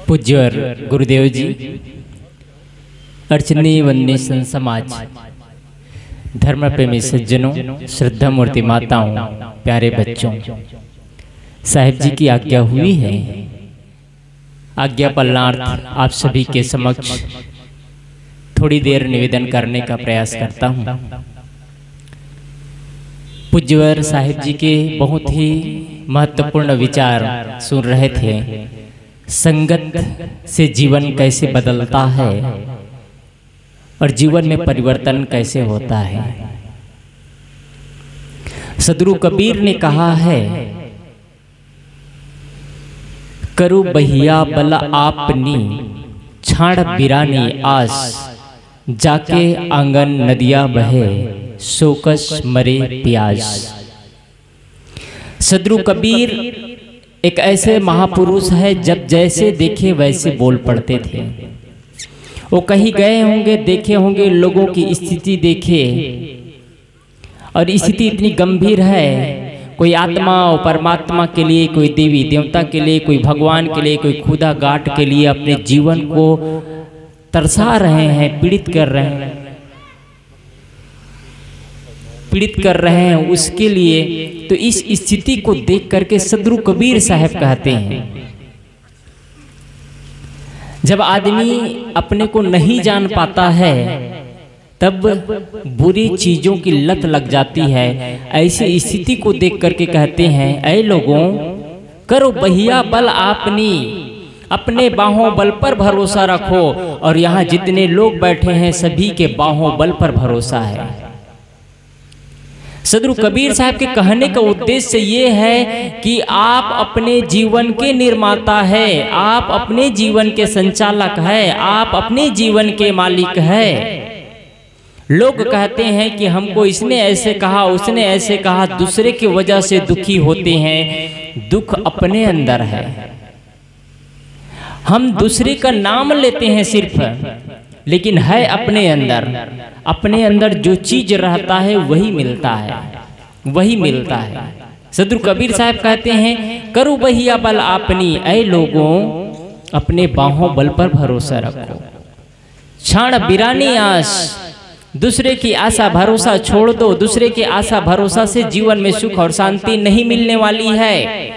पूज्य गुरुदेव जी, अर्चनीय वंदनीय संत समाज, धर्म प्रेमी सज्जनों, श्रद्धा मूर्ति माताओं, प्यारे बच्चों, साहिब जी की आज्ञा हुई है। आज्ञा पालनार्थ आप सभी के समक्ष थोड़ी देर निवेदन करने का प्रयास करता हूँ। पूज्यवर साहिब जी के बहुत ही महत्वपूर्ण विचार सुन रहे थे। संगत से जीवन कैसे बदलता है और जीवन में परिवर्तन कैसे होता है। सदगुरु कबीर ने कहा है, करु बहिया बल आपनी, छाड़ बिरानी आस, जाके आंगन नदिया बहे, सोकस मरे प्यास। सदगुरु कबीर एक ऐसे महापुरुष है, जब जैसे देखे वैसे बोल पड़ते थे। वो कहीं गए होंगे, देखे होंगे, लोगों की स्थिति देखे, और स्थिति इतनी गंभीर है, कोई आत्मा और परमात्मा के लिए, कोई देवी देवता के लिए, कोई भगवान के लिए, कोई खुदा गाट के लिए अपने जीवन को तरसा रहे हैं, पीड़ित कर रहे हैं उसके लिए। तो इस स्थिति को देख करके सदगुरु कबीर साहब कहते हैं, जब आदमी अपने को नहीं जान पाता है तब बुरी चीजों की लत लग जाती है। ऐसी स्थिति को देख करके कहते हैं, ऐ लोगों, करो बहिया बल आपनी, अपने बाहों बल पर भरोसा रखो। और यहाँ जितने लोग बैठे हैं सभी के बाहों बल पर भरोसा है। सदगुरु कबीर साहब के कहने का उद्देश्य ये है कि आप अपने जीवन के निर्माता है, आप अपने जीवन के संचालक है, आप अपने जीवन के मालिक है। लोग कहते हैं कि हमको इसने ऐसे कहा, उसने ऐसे कहा, दूसरे की वजह से दुखी होते हैं। दुख अपने अंदर है। हम दूसरे का नाम लेते हैं सिर्फ, लेकिन है अपने अंदर। अपने अंदर जो चीज रहता है वही मिलता है। सदगुरु कबीर साहब कहते हैं, करो बहिया बल आपनी, ऐ लोगों, अपने बाहों बल पर भरोसा रखो। क्षण बिरानी आस, दूसरे की आशा भरोसा छोड़ दो। दूसरे की आशा भरोसा से जीवन में सुख और शांति नहीं मिलने वाली है।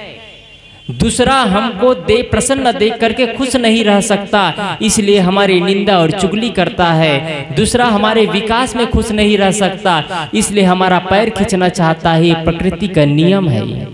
दूसरा हमको प्रसन्न देख करके खुश नहीं रह सकता, इसलिए हमारी निंदा और चुगली करता है। दूसरा हमारे विकास में खुश नहीं रह सकता, इसलिए हमारा पैर खींचना चाहता है। प्रकृति का नियम है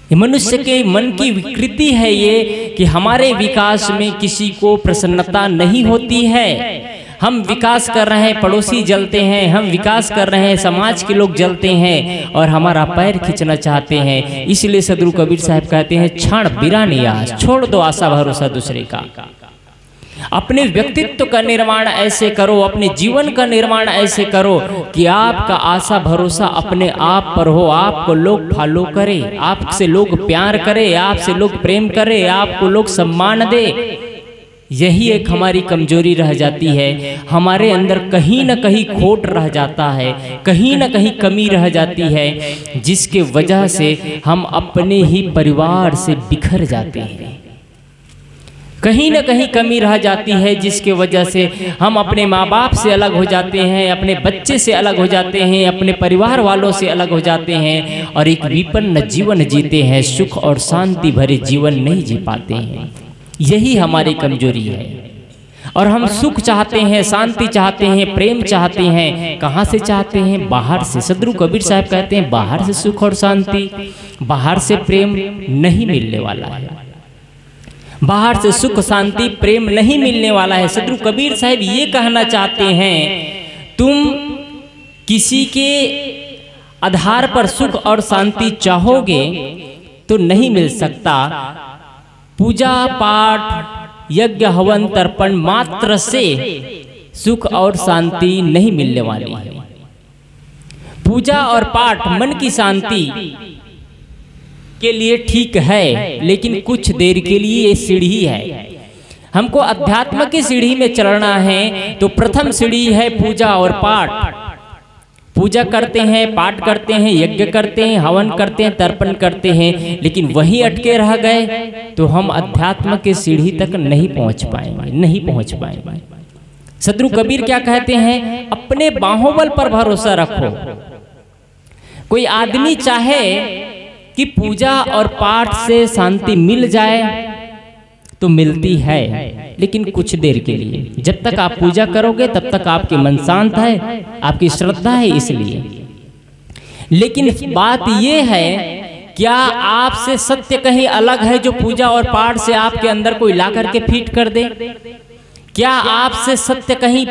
ये मनुष्य के मन की विकृति है ये, कि हमारे विकास में किसी को प्रसन्नता नहीं होती है। हम विकास कर रहे हैं, पड़ोसी जलते हैं, हम विकास कर रहे हैं, समाज के लोग जलते हैं और हमारा पैर खींचना चाहते हैं। इसलिए सदगुरु कबीर साहब कहते हैं, क्षण बिरानी आस, छोड़ दो आशा भरोसा दूसरे का। अपने व्यक्तित्व का निर्माण ऐसे करो, अपने जीवन का निर्माण ऐसे करो कि आपका आशा भरोसा अपने आप पर हो। आपको लोग फॉलो करें, आपसे लोग प्यार करें, आपसे लोग प्रेम करें, आपको लोग सम्मान दे। यही एक हमारी कमजोरी रह जाती है। हमारे अंदर कहीं न कहीं खोट रह जाता है, कहीं न कहीं कमी रह जाती है, जिसके वजह से हम अपने ही परिवार से बिखर जाते हैं। कहीं न कहीं कमी रह जाती है, जिसके वजह से हम अपने माँ बाप से अलग हो जाते हैं, अपने बच्चे से अलग हो जाते हैं, अपने परिवार वालों से अलग हो जाते हैं और एक विपन्न जीवन जीते हैं। सुख और शांति भरे जीवन नहीं जी पाते हैं। यही हमारी कमजोरी है। और हम सुख चाहते हैं, शांति चाहते हैं, प्रेम चाहते हैं। कहाँ से चाहते हैं? बाहर से। सदगुरु कबीर साहब कहते हैं, बाहर से सुख और शांति, बाहर से प्रेम नहीं मिलने वाला है। बाहर से सुख शांति प्रेम नहीं मिलने वाला है। सदगुरु कबीर साहब ये कहना चाहते हैं, तुम किसी के आधार पर सुख और शांति चाहोगे तो नहीं मिल सकता। पूजा पाठ यज्ञ हवन तर्पण मात्र से सुख और शांति नहीं मिलने वाली है। पूजा और पाठ मन की शांति के लिए ठीक है, लेकिन कुछ देर के लिए ये सीढ़ी है। हमको अध्यात्म की सीढ़ी में चढ़ना है तो प्रथम सीढ़ी है पूजा और पाठ। पूजा करते हैं, पाठ करते हैं, यज्ञ करते हैं, हवन करते हैं, तर्पण करते हैं, लेकिन वहीं अटके रह गए तो हम अध्यात्म के सीढ़ी तक नहीं पहुंच पाएंगे, नहीं पहुंच पाएंगे। सद्गुरु कबीर क्या कहते हैं? अपने बाहुबल पर भरोसा रखो। कोई आदमी चाहे कि पूजा और पाठ से शांति मिल जाए तो मिलती है, लेकिन कुछ देर के लिए। जब तक आप पूजा करोगे तब तक आपके मन शांत है, आपकी श्रद्धा है इसलिए। लेकिन बात यह है, क्या आपसे सत्य कहीं अलग है जो पूजा और पाठ से आपके अंदर कोई ला करके फिट कर दे? क्या आपसे सत्य कहीं,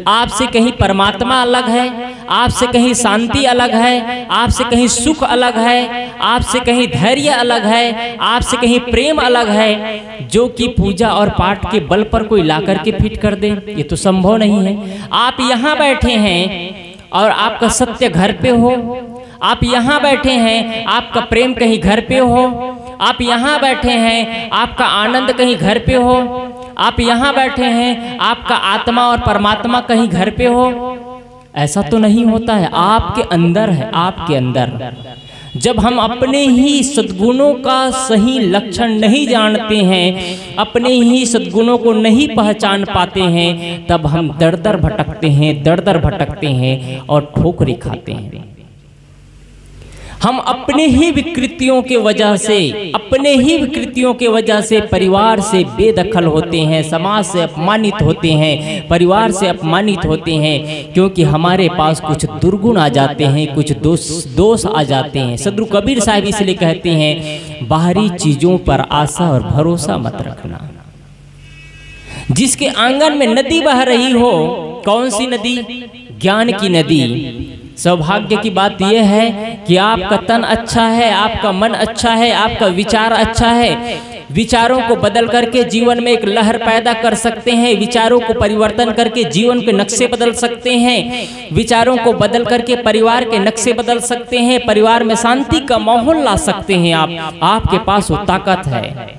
आपसे कहीं परमात्मा अलग है, आपसे कहीं शांति अलग है, आपसे कहीं सुख अलग है, आपसे कहीं धैर्य अलग है, आपसे कहीं प्रेम अलग है, जो कि पूजा और पाठ के बल पर कोई ला करके फिट कर दे? ये तो संभव नहीं है। आप यहाँ बैठे हैं और आपका सत्य घर पे हो, आप यहाँ बैठे हैं आपका प्रेम कहीं घर पे हो, आप यहाँ बैठे हैं आपका आनंद कहीं घर पे हो, आप यहाँ बैठे हैं आपका आत्मा और परमात्मा कहीं घर पे हो। ऐसा तो नहीं होता है, आपके अंदर है, आपके अंदर। जब हम अपने ही सद्गुणों का सही लक्षण नहीं जानते हैं, अपने ही सद्गुणों को नहीं पहचान पाते हैं, तब हम दर दर भटकते हैं, दर दर भटकते हैं और ठोकरें खाते हैं। हम अपने ही विकृतियों के वजह से, अपने ही विकृतियों के वजह से परिवार से बेदखल होते हैं, समाज से अपमानित होते हैं, परिवार से अपमानित होते हैं, क्योंकि हमारे पास कुछ दुर्गुण आ जाते हैं, कुछ दोष आ जाते हैं। सद्गुरु कबीर साहब इसलिए कहते हैं, बाहरी चीजों पर आशा और भरोसा मत रखना। जिसके आंगन में नदी बह रही हो, कौन सी नदी? ज्ञान की नदी। सौभाग्य की बात यह है कि आपका तन अच्छा है, आपका मन अच्छा है, आपका विचार अच्छा है। विचारों को बदल करके जीवन में एक लहर पैदा कर सकते हैं, विचारों को परिवर्तन करके जीवन के नक्शे बदल सकते हैं, विचारों को बदल करके परिवार के नक्शे बदल सकते हैं, परिवार में शांति का माहौल ला सकते हैं। आपके पास वो ताकत है।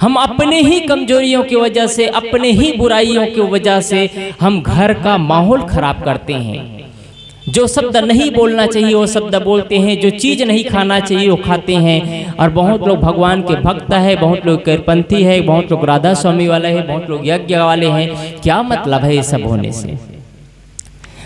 हम अपने ही कमजोरियों की वजह से, अपने ही बुराइयों की वजह से हम घर का माहौल खराब करते हैं। जो शब्द नहीं बोलना चाहिए वो शब्द बोलते हैं, जो चीज नहीं खाना चाहिए वो खाते हैं। और बहुत लोग भगवान के भक्त है, बहुत लोग करपंथी है, बहुत लोग राधा स्वामी वाले हैं, बहुत लोग यज्ञ वाले हैं। क्या मतलब है ये सब होने से?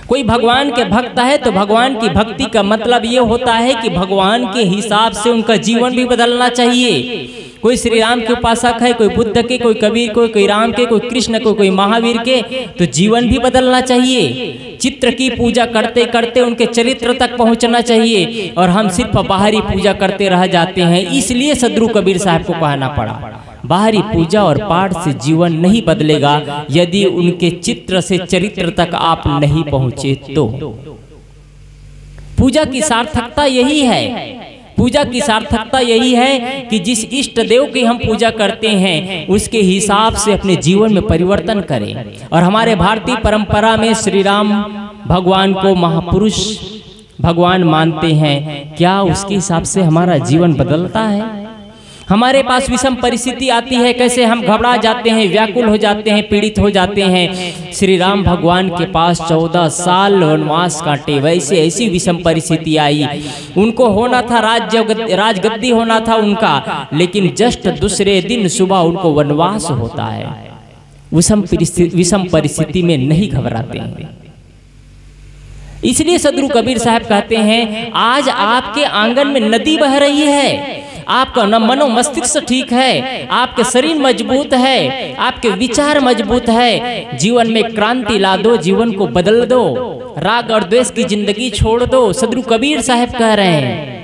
कोई भगवान के भक्त है तो भगवान की भक्ति का मतलब ये होता है कि भगवान के हिसाब से उनका जीवन भी बदलना चाहिए। कोई श्री राम के उपासक है, कोई बुद्ध के, कोई कबीर को, कोई राम के, कोई कृष्ण को, कोई महावीर के, तो जीवन भी बदलना चाहिए। चित्र की पूजा करते करते उनके चरित्र तक पहुंचना चाहिए, और हम सिर्फ बाहरी पूजा करते रह जाते हैं। इसलिए सद्गुरु कबीर साहब को कहना पड़ा, बाहरी पूजा और पाठ से जीवन नहीं बदलेगा यदि उनके चित्र से चरित्र तक आप नहीं पहुंचे तो। पूजा की सार्थकता यही है, पूजा की सार्थकता यही है कि जिस इष्ट देव की हम पूजा करते हैं उसके हिसाब से अपने जीवन में परिवर्तन करें। और हमारे भारतीय परंपरा में श्री राम भगवान को महापुरुष भगवान मानते हैं। क्या उसके हिसाब से हमारा जीवन बदलता है? हमारे पास विषम परिस्थिति आती है, कैसे हम घबरा जाते हैं, व्याकुल हो जाते हैं, पीड़ित हो जाते हैं। श्री राम भगवान के पास 14 साल वनवास काटे, वैसे ऐसी विषम परिस्थिति आई। उनको होना था राजगद्दी होना था उनका, लेकिन जस्ट दूसरे दिन सुबह उनको वनवास होता है। विषम परिस्थिति में नहीं घबराते हैं। इसलिए सद्गुरु कबीर साहब कहते हैं, आज आपके आंगन में नदी बह रही है, आपका न मनो मस्तिष्क ठीक है, आपके शरीर मजबूत है, आपके विचार मजबूत है, जीवन में क्रांति ला दो, जीवन को बदल दो, राग और द्वेष की जिंदगी छोड़ दो। सद्गुरु कबीर साहब कह रहे हैं,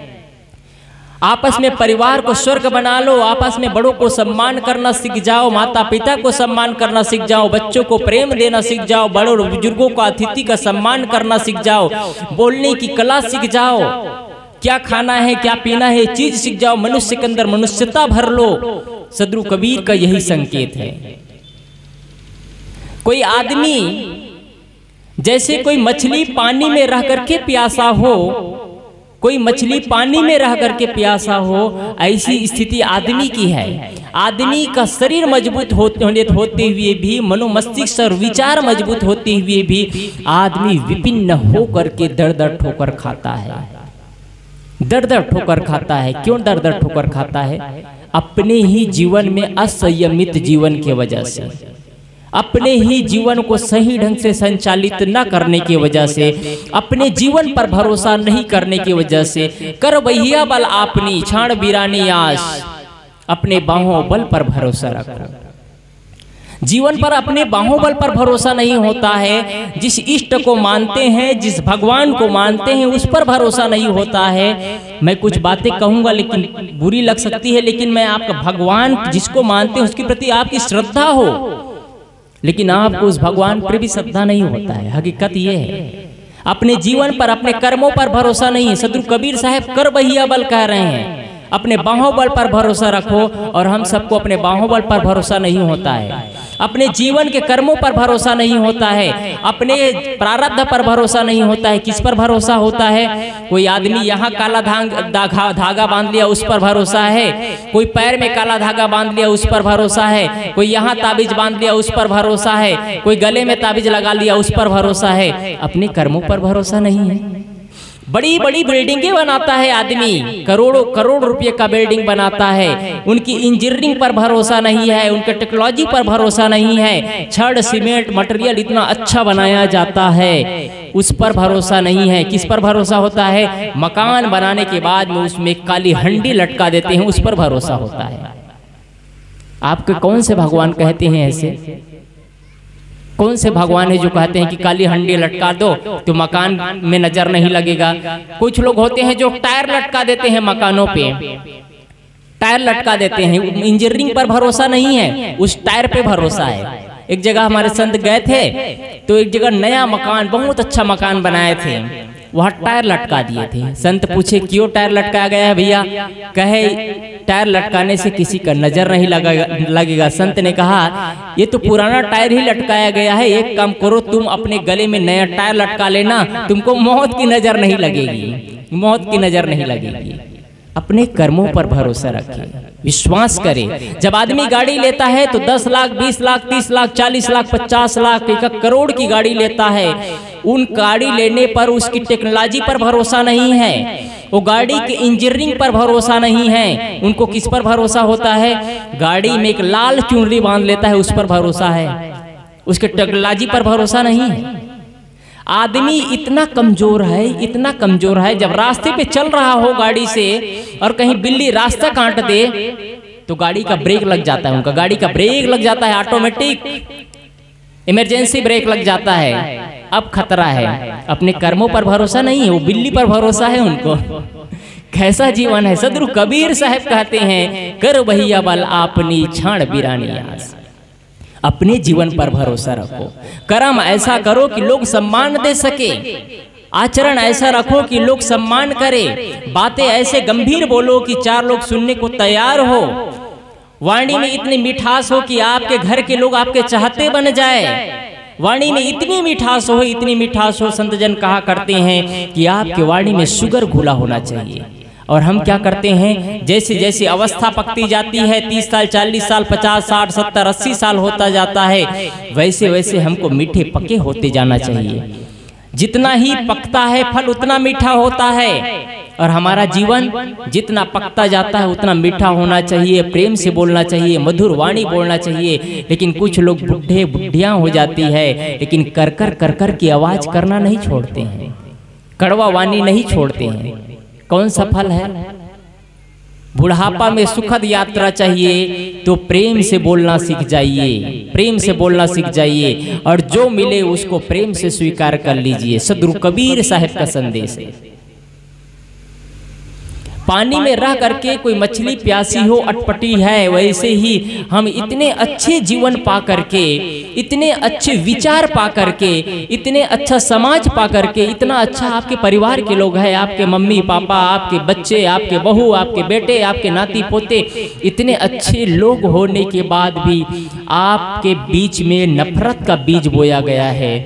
आपस में परिवार को स्वर्ग बना लो, आपस में बड़ों को सम्मान करना सीख जाओ, माता पिता को सम्मान करना सीख जाओ, बच्चों को प्रेम देना सीख जाओ, बड़ों बुजुर्गों को अतिथि का सम्मान करना सीख जाओ, बोलने की कला सीख जाओ, क्या खाना है क्या पीना है चीज सीख जाओ, मनुष्य के अंदर मनुष्यता भर लो। सद्गुरु कबीर का यही संकेत है। कोई आदमी जैसे कोई मछली पानी में रह करके प्यासा हो, कोई मछली पानी में रह करके प्यासा हो, ऐसी स्थिति आदमी की है। आदमी का शरीर मजबूत होते हुए भी, मनोमस्तिष्क और विचार मजबूत होते हुए भी आदमी विपिन्न हो करके दर दर ठोकर खाता है, दर दर ठोकर खाता है। क्यों दर दर ठोकर खाता है? अपने ही जीवन में असंयमित जीवन की वजह से, अपने ही जीवन को सही ढंग से संचालित न करने की वजह से, अपने जीवन पर भरोसा नहीं करने की वजह से, कर बहिया बल आपनी छाण बिरानी आस, अपने बाहों बल पर भरोसा रखो। जीवन पर अपने बाहुबल पर भरोसा नहीं होता है। जिस इष्ट को मानते हैं, जिस भगवान को मानते हैं, उस पर भरोसा नहीं होता है। मैं कुछ बातें कहूंगा लेकिन बुरी लग सकती है, लेकिन मैं आपका भगवान जिसको मानते हैं उसके प्रति आपकी श्रद्धा हो, लेकिन आपको उस भगवान पर भी श्रद्धा नहीं होता है। हकीकत यह है, अपने जीवन पर, अपने कर्मों पर भरोसा नहीं है। सदगुरु कबीर साहब कर बहिया बल कह रहे हैं, अपने बाहुबल पर भरोसा रखो। और हम सबको अपने बाहुबल पर भरोसा नहीं होता है, अपने जीवन के कर्मों पर भरोसा नहीं होता है, अपने प्रारब्ध पर भरोसा नहीं होता है। किस पर भरोसा होता है? कोई आदमी यहाँ काला धागा बांध लिया, उस पर भरोसा है। कोई पैर में काला धागा बांध लिया, उस पर भरोसा है। कोई यहाँ ताबीज बांध लिया, उस पर भरोसा है। कोई गले में ताबीज लगा लिया, उस पर भरोसा है। अपने कर्मों पर भरोसा नहीं है। बड़ी बड़ी बिल्डिंगें बनाता है आदमी, करोड़ों करोड़ रुपए का बिल्डिंग बनाता है, उनकी इंजीनियरिंग पर भरोसा नहीं है, उनके टेक्नोलॉजी पर भरोसा नहीं है। छड़ सीमेंट मटेरियल इतना अच्छा बनाया जाता है, उस पर भरोसा नहीं है। किस पर भरोसा होता है? मकान बनाने के बाद में उसमें काली हंडी लटका देते हैं, उस पर भरोसा होता है। आपके कौन से भगवान कहते हैं ऐसे? कौन से भगवान है जो कहते हैं कि काली हंडी लटका दो तो मकान में नजर नहीं लगेगा? कुछ लोग होते हैं जो टायर लटका देते हैं मकानों पे, टायर लटका देते हैं। इंजीनियरिंग पर भरोसा नहीं है, उस टायर पे भरोसा है। एक जगह हमारे संत गए थे तो एक जगह नया मकान, बहुत अच्छा मकान बनाए थे, वहाँ टायर लटका दिए थे। संत पूछे क्यों टायर लटकाया गया है भैया? कहे टायर लटकाने से किसी का नजर नहीं लगेगा। संत ने कहा ये तो पुराना टायर ही लटकाया गया है, एक काम करो तुम अपने गले में नया टायर लटका लेना, तुमको मौत की नजर नहीं लगेगी, मौत की नजर नहीं लगेगी। अपने कर्मों पर भरोसा रखे, विश्वास करे। जब आदमी गाड़ी लेता है तो 10 लाख 20 लाख 30 लाख 40 लाख 50 लाख 1 करोड़ की गाड़ी लेता है। उन गाड़ी लेने पर उसकी टेक्नोलॉजी पर भरोसा नहीं है, वो गाड़ी के इंजीनियरिंग पर भरोसा नहीं है। उनको किस पर भरोसा होता है? गाड़ी में एक लाल चुनरी बांध लेता है, उस पर भरोसा है, उसके टेक्नोलॉजी पर भरोसा नहीं है। आदमी इतना कमजोर है, इतना कमजोर है, जब रास्ते पे चल रहा हो गाड़ी से और कहीं बिल्ली रास्ता काट दे तो गाड़ी का ब्रेक लग जाता है, उनका गाड़ी का ब्रेक लग जाता है, ऑटोमेटिक इमरजेंसी ब्रेक लग जाता है। अब खतरा है। अपने कर्मों पर भरोसा नहीं है, वो बिल्ली पर भरोसा है उनको। कैसा जीवन है? सदगुरु कबीर साहब कहते हैं कर भैया बल आपनी छाण बिरानी आस। अपने जीवन पर भरोसा रखो, कर्म ऐसा करो कि लोग सम्मान दे सके, आचरण ऐसा रखो कि लोग सम्मान करे, बातें ऐसे गंभीर बोलो कि 4 लोग सुनने को तैयार हो, वाणी में इतनी मिठास हो कि आपके घर के लोग आपके चाहते बन जाए। वाणी में इतनी मिठास हो, इतनी मिठास हो, संत जन कहा करते हैं कि आपके वाणी में शुगर घुला होना चाहिए। और हम क्या करते हैं, जैसे जैसे अवस्था पकती जाती है, 30 साल 40 साल 50 60 70 80 साल होता जाता है, वैसे वैसे हमको मीठे पके होते जाना चाहिए। जितना ही पकता है फल उतना मीठा होता है, और हमारा जीवन जितना पकता जाता है उतना मीठा होना चाहिए। प्रेम से बोलना चाहिए, मधुर वाणी बोलना चाहिए। लेकिन कुछ लोग बुढ़े बुढ़ियाँ हो जाती है, लेकिन कर कर कर कर की आवाज करना नहीं छोड़ते हैं, कड़वा वाणी नहीं छोड़ते हैं। कौन सा फल है? बुढ़ापा में सुखद यात्रा चाहिए तो प्रेम से बोलना सीख जाइए, प्रेम से बोलना सीख जाइए, और जो मिले उसको प्रेम से स्वीकार कर लीजिए। सदगुरु कबीर साहब का संदेश है। पानी में रह करके कोई मछली प्यासी हो, अटपटी है, वैसे ही हम इतने अच्छे जीवन पा करके, इतने अच्छे विचार पा करके, इतने अच्छा समाज पा करके, इतना अच्छा आपके परिवार के लोग हैं, आपके मम्मी पापा, आपके बच्चे, आपके बहू, आपके बेटे, आपके नाती पोते, इतने अच्छे लोग होने के बाद भी आपके बीच में नफरत का बीज बोया गया है,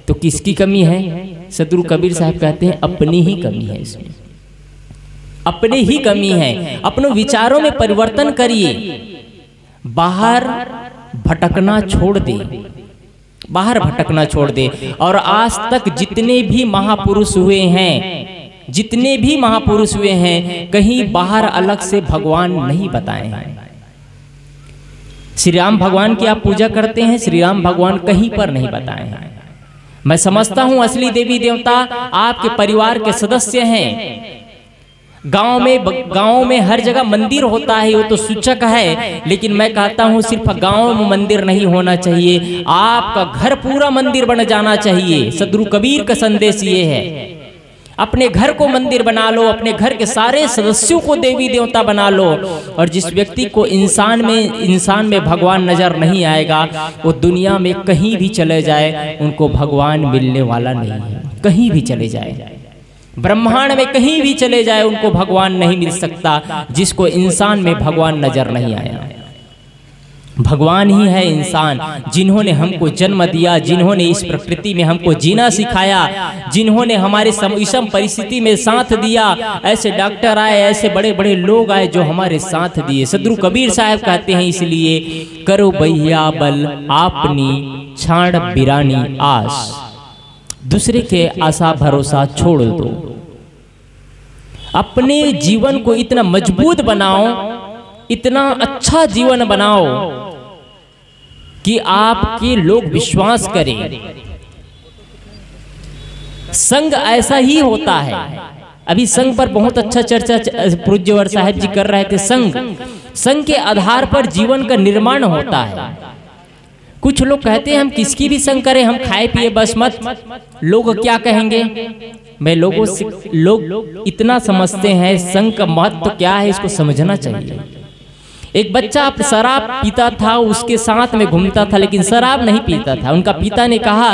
तो किसकी कमी है? सदगुरु कबीर साहब कहते हैं अपनी ही कमी है इसमें। अपने ही कमी है। अपने विचारों में परिवर्तन करिए, बाहर भटकना छोड़ दे, बाहर भटकना छोड़ दे। और आज तक जितने भी महापुरुष हुए हैं, जितने भी महापुरुष हुए हैं, कहीं बाहर अलग से भगवान नहीं बताए हैं। श्री राम भगवान की आप पूजा करते हैं, श्री राम भगवान कहीं पर नहीं बताए हैं। मैं समझता हूं असली देवी देवता आपके परिवार के सदस्य हैं। गांव में हर जगह मंदिर होता है, वो तो सूचक है, लेकिन मैं कहता हूं सिर्फ गांव में मंदिर नहीं होना चाहिए, आपका घर पूरा मंदिर बन जाना चाहिए। सदगुरु कबीर का संदेश ये है, अपने घर को मंदिर बना लो, अपने घर के सारे सदस्यों को देवी देवता बना लो। और जिस व्यक्ति को इंसान में भगवान नजर नहीं आएगा, वो दुनिया में कहीं भी चले जाए उनको भगवान मिलने वाला नहीं है। कहीं भी चले जाए, ब्रह्मांड में कहीं भी चले जाए, उनको भगवान नहीं मिल सकता। जिसको इंसान में भगवान नजर नहीं आया, भगवान ही है इंसान, जिन्होंने हमको जन्म दिया, जिन्होंने इस प्रकृति में हमको जीना सिखाया, जिन्होंने हमारे विषम परिस्थिति में साथ दिया। ऐसे डॉक्टर आए, ऐसे बड़े बड़े लोग आए जो हमारे साथ दिए। सदगुरु कबीर साहब कहते हैं, इसलिए करो भैया बल आपनी छाड़ बिरानी आस, दूसरे के आशा भरोसा छोड़ दो। अपने जीवन को इतना मजबूत बनाओ, इतना अच्छा जीवन बनाओ कि आपके लोग विश्वास करें। संग ऐसा ही होता है। अभी संघ पर बहुत अच्छा चर्चा पूज्यवर साहब जी कर रहे थे। संघ के आधार पर जीवन का निर्माण होता है। कुछ लोग कहते हैं हम किसकी भी संग करें, हम खाए पिए बस मत, लोग क्या कहेंगे। मैं लोगों से, लोग इतना समझते हैं संग का महत्व क्या है, इसको समझना चाहिए। एक बच्चा शराब पीता था, उसके साथ में घूमता था, लेकिन शराब नहीं पीता था। उनका पिता ने कहा,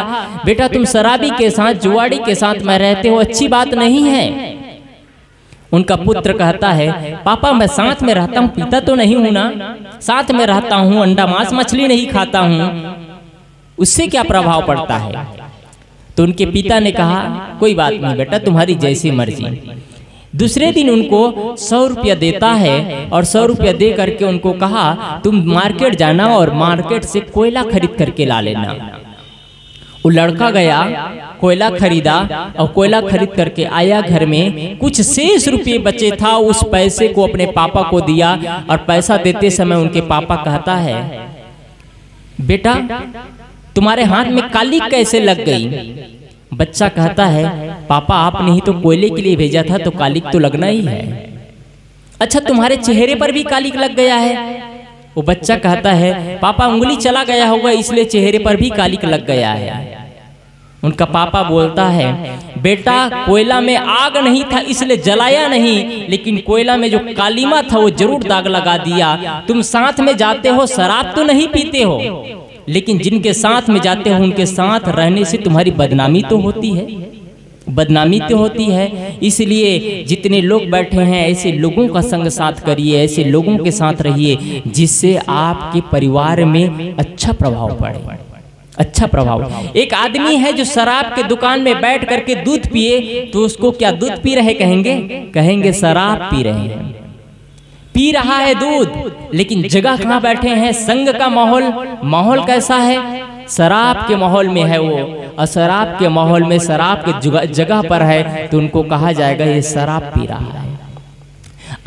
बेटा तुम शराबी के साथ, जुआड़ी के साथ में रहते हो, अच्छी बात नहीं है। उनका पुत्र कहता है, पापा मैं साथ में रहता हूँ, पीता तो नहीं हूं ना, साथ में रहता हूँ, अंडा मांस मछली नहीं खाता हूँ, उससे क्या प्रभाव पड़ता है। तो उनके पिता ने कहा, कोई बात नहीं बेटा, तुम्हारी जैसी मर्जी। दूसरे दिन उनको 100 रुपया देता है और 100 रुपया दे करके उनको कहा, तुम मार्केट जाना और मार्केट से कोयला खरीद करके ला लेना। वो लड़का गया, कोयला खरीदा और कोयला खरीद करके आया। घर में कुछ शेष रुपये बचे था, उस पैसे को अपने पापा को दिया। और पैसा देते समय उनके पापा कहता है, बेटा तुम्हारे हाथ में काली कैसे लग गई। बच्चा कहता है, पापा आपने ही तो कोयले के लिए भेजा था, तो कालिक तो लगना ही है। अच्छा तुम्हारे चेहरे पर भी कालिक लग गया है। वो बच्चा कहता है, पापा उंगली चला गया होगा इसलिए चेहरे पर भी कालिक लग गया है। उनका पापा बोलता है, बेटा कोयला में आग नहीं था इसलिए जलाया नहीं, लेकिन कोयला में जो कालीमा था वो जरूर दाग लगा दिया। तुम साथ में जाते हो, शराब तो नहीं पीते हो, लेकिन जिनके साथ में जाते हो उनके साथ रहने से तुम्हारी बदनामी तो होती है, बदनामी तो होती है। इसलिए जितने लोग बैठे हैं ऐसे लोगों का संग साथ करिए, ऐसे लोगों के साथ रहिए जिससे आपके परिवार में अच्छा प्रभाव पड़े, अच्छा प्रभाव। एक आदमी है जो शराब के दुकान में बैठ करके दूध पिए, तो उसको क्या दूध पी रहे कहेंगे, कहेंगे शराब पी रहे हैं। पी रहा है दूध, लेकिन जगह कहाँ बैठे हैं, संग का माहौल कैसा है, शराब के माहौल में है वो। और शराब के माहौल में, शराब के जगह पर है, तो उनको कहा जाएगा ये शराब पी रहा है।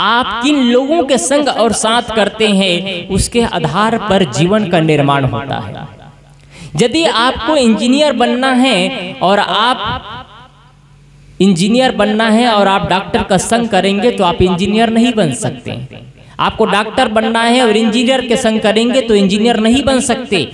आप किन लोगों के संग और साथ करते हैं, उसके आधार पर जीवन का निर्माण होता है। यदि आपको इंजीनियर बनना है और आप डॉक्टर का संग करेंगे तो आप इंजीनियर नहीं बन सकते। आपको डॉक्टर बनना है और इंजीनियर के संग करेंगे तो इंजीनियर नहीं बन सकते।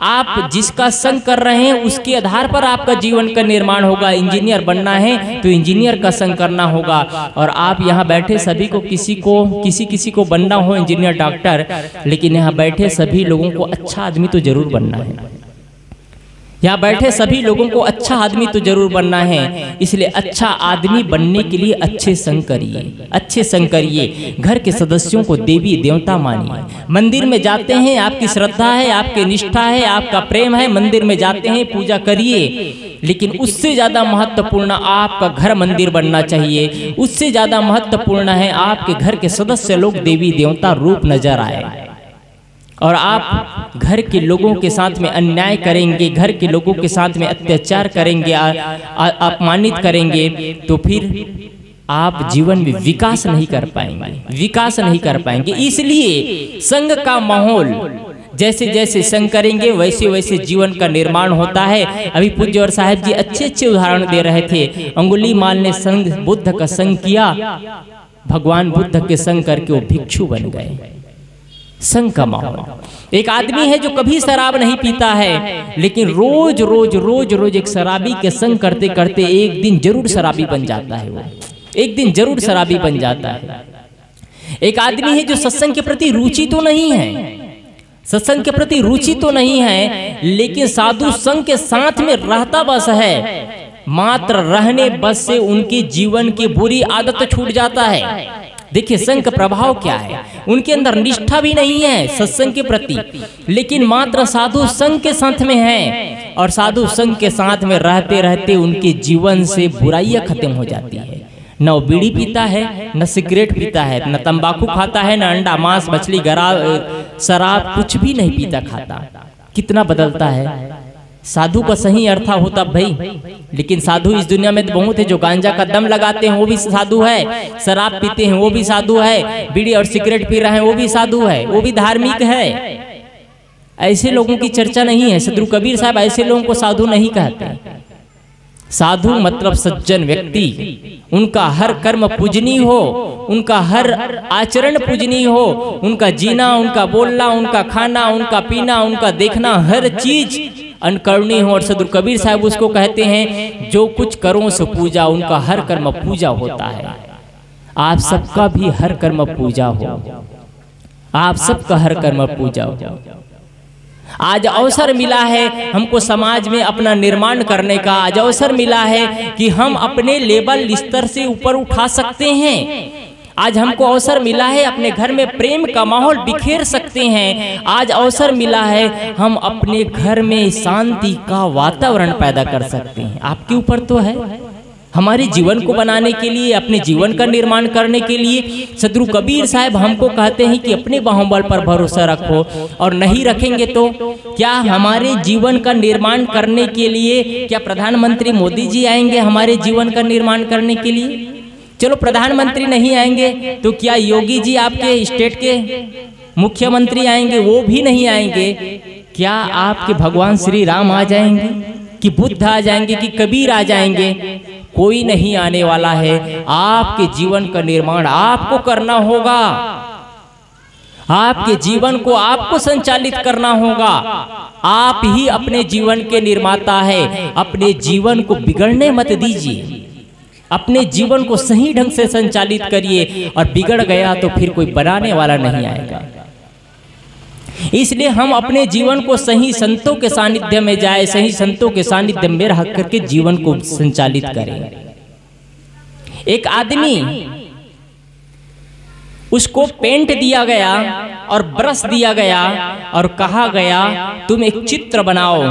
आप जिसका संग कर रहे हैं उसके आधार पर आपका जीवन का निर्माण होगा। इंजीनियर बनना है तो इंजीनियर का संग करना होगा। और आप यहाँ बैठे सभी को किसी को बनना हो इंजीनियर, डॉक्टर, लेकिन यहाँ बैठे सभी लोगों को अच्छा आदमी तो जरूर बनना है। यहाँ बैठे सभी लोगों को अच्छा आदमी तो जरूर बनना है, इसलिए अच्छा आदमी बनने के लिए अच्छे संग करिए, अच्छे संग करिए। घर के सदस्यों को देवी देवता मानिए। मंदिर में जाते हैं, आपकी श्रद्धा है, आपकी निष्ठा है, आपका प्रेम है, मंदिर में जाते हैं, पूजा करिए, लेकिन उससे ज़्यादा महत्वपूर्ण आपका घर मंदिर बनना चाहिए। उससे ज़्यादा महत्वपूर्ण है आपके घर के सदस्य लोग देवी देवता रूप नजर आए। और आप घर के लोगों के साथ में अन्याय करेंगे, घर के लोगों के साथ में अत्याचार करेंगे, अपमानित करेंगे, तो फिर आप जीवन में विकास नहीं कर पाएंगे, विकास नहीं कर पाएंगे। इसलिए संघ का माहौल जैसे जैसे संग करेंगे वैसे वैसे जीवन का निर्माण होता है। अभी पूज्य और साहेब जी अच्छे अच्छे उदाहरण दे रहे थे। अंगुलीमाल ने संग बुद्ध का संग किया, भगवान बुद्ध के संग करके वो भिक्षु बन गए। संग का माहौल। एक आदमी है जो कभी शराब नहीं पीता है, लेकिन रोज रोज रोज रोज एक शराबी के संग करते करते एक दिन जरूर शराबी बन जाता है, वो एक दिन जरूर शराबी बन जाता है। एक आदमी है जो सत्संग के प्रति रुचि तो नहीं है, सत्संग के प्रति रुचि तो नहीं है, लेकिन साधु संग के साथ में रहता बस है, मात्र रहने बस से उनके जीवन की बुरी आदत छूट जाता है। देखिए संघ का प्रभाव क्या है, उनके अंदर निष्ठा भी नहीं है सत्संग के प्रति, लेकिन मात्र साधु संघ के साथ में है, और साधु संघ के साथ में रहते रहते उनके जीवन से बुराइयां खत्म हो जाती है। न वो बीड़ी पीता है, न सिगरेट पीता है, न तंबाकू खाता है, न अंडा मांस मछली गरा शराब कुछ भी नहीं पीता खाता। कितना बदलता है। साधु का सही अर्थ होता भाई, लेकिन साधु इस दुनिया में तो बहुत है। जो गांजा का दम लगाते हैं वो भी साधु है, शराब पीते हैं वो भी साधु है, बीड़ी और सिगरेट पी रहे हैं वो भी साधु है, वो भी धार्मिक है। ऐसे लोगों की चर्चा नहीं है। सदगुरु कबीर साहब ऐसे लोगों को साधु नहीं कहते। साधु मतलब सज्जन व्यक्ति, उनका हर कर्म पूजनीय हो, उनका हर आचरण पूजनीय हो, उनका जीना, उनका बोलना, उनका खाना, उनका पीना, उनका देखना, हर चीज अनुकरणीय हो। और सदगुरु कबीर साहब उसको कहते हैं जो कुछ करो सो पूजा, उनका हर कर्म पूजा होता है। आप सबका भी हर कर्म पूजा हो, आप सबका हर कर्म पूजा हो। आज अवसर मिला है हमको समाज में अपना निर्माण करने का, आज अवसर मिला है कि हम अपने लेवल स्तर से ऊपर उठा सकते हैं। आज हमको अवसर मिला है अपने घर में प्रेम का माहौल बिखेर सकते हैं। आज अवसर मिला है हम अपने घर में शांति का वातावरण पैदा कर सकते हैं। आपके ऊपर तो है। हमारे जीवन को बनाने के लिए, अपने जीवन का निर्माण करने के लिए सदगुरु कबीर साहब हमको कहते हैं कि अपने बाहुबल पर भरोसा रखो, और नहीं रखेंगे तो क्या हमारे जीवन का निर्माण करने के लिए क्या प्रधानमंत्री मोदी जी आएंगे हमारे जीवन का निर्माण करने के लिए? चलो प्रधानमंत्री नहीं आएंगे तो क्या योगी जी आपके स्टेट के मुख्यमंत्री आएंगे? वो भी नहीं आएंगे। क्या आपके भगवान श्री राम आ जाएंगे, कि बुद्ध आ जाएंगे, कि कबीर आ जाएंगे? कोई नहीं आने वाला है। आपके जीवन का निर्माण आपको करना होगा, आपके जीवन को आपको संचालित करना होगा। आप ही अपने जीवन के निर्माता है। अपने जीवन को बिगड़ने मत दीजिए, अपने जीवन को सही ढंग से संचालित करिए, और बिगड़ गया तो फिर कोई बनाने वाला नहीं आएगा। इसलिए हम अपने जीवन को सही संतों के सानिध्य में जाए, सही संतों के सानिध्य में रह करके जीवन को संचालित करें। एक आदमी, उसको पेंट दिया गया और ब्रश दिया गया और कहा गया तुम एक चित्र बनाओ,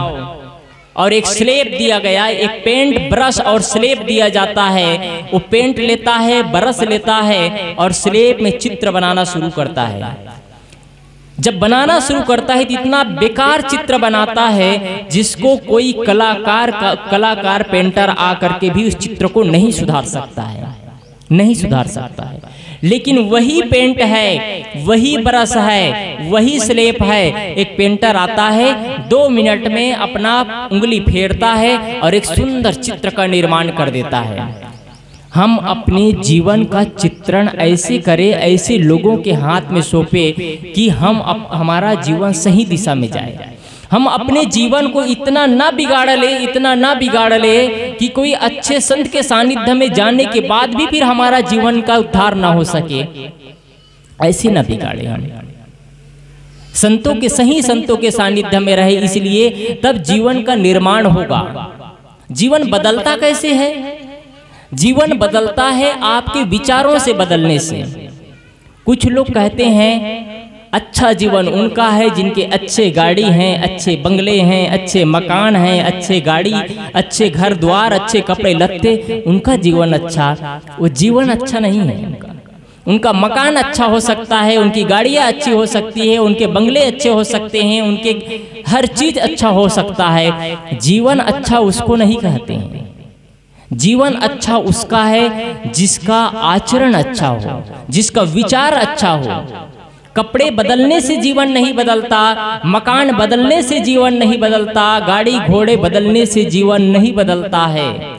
और एक स्लेब दिया गया। एक पेंट, ब्रश और स्लेब दिया जाता है। वो पेंट लेता है, ब्रश लेता है और स्लेब में चित्र बनाना शुरू करता है। जब बनाना शुरू करता है तो इतना बेकार चित्र बनाता है जिसको कोई कलाकार पेंटर आकर के भी उस चित्र को नहीं सुधार सकता है, नहीं सुधार सकता है। लेकिन वही पेंट है, वही ब्रश है, वही स्लेब है। एक पेंटर आता है, 2 मिनट में अपना उंगली फेरता है और एक सुंदर चित्र का निर्माण कर देता है। हम अपने जीवन का चित्रण ऐसे करें, ऐसे लोगों के हाथ में सौंपे कि हमारा जीवन सही दिशा में जाए। हम अपने जीवन को इतना ना बिगाड़ ले, इतना ना बिगाड़ ले कि कोई अच्छे संत के सानिध्य में जाने के बाद भी फिर हमारा जीवन का उद्धार ना हो सके। ऐसे ना बिगाड़े हम। संतों के, सही संतों के सानिध्य में रहे, इसलिए तब जीवन का निर्माण होगा। जीवन बदलता कैसे है? जीवन बदलता है आपके विचारों से बदलने से। कुछ लोग कहते हैं अच्छा जीवन उनका है जिनके अच्छे गाड़ी हैं, अच्छे बंगले हैं, अच्छे मकान हैं, अच्छे गाड़ी, अच्छे घर द्वार, अच्छे कपड़े लत्ते, उनका जीवन अच्छा। वो जीवन अच्छा नहीं है। उनका मकान अच्छा हो सकता है, उनकी गाड़ियाँ अच्छी हो सकती है, उनके बंगले अच्छे हो सकते हैं, उनके हर चीज अच्छा हो सकता है। जीवन अच्छा उसको नहीं कहते हैं। जीवन अच्छा उसका है जिसका आचरण अच्छा हो, जिसका विचार अच्छा हो। कपड़े बदलने से जीवन नहीं बदलता, मकान बदलने से जीवन नहीं बदलता, गाड़ी घोड़े बदलने से जीवन नहीं बदलता है।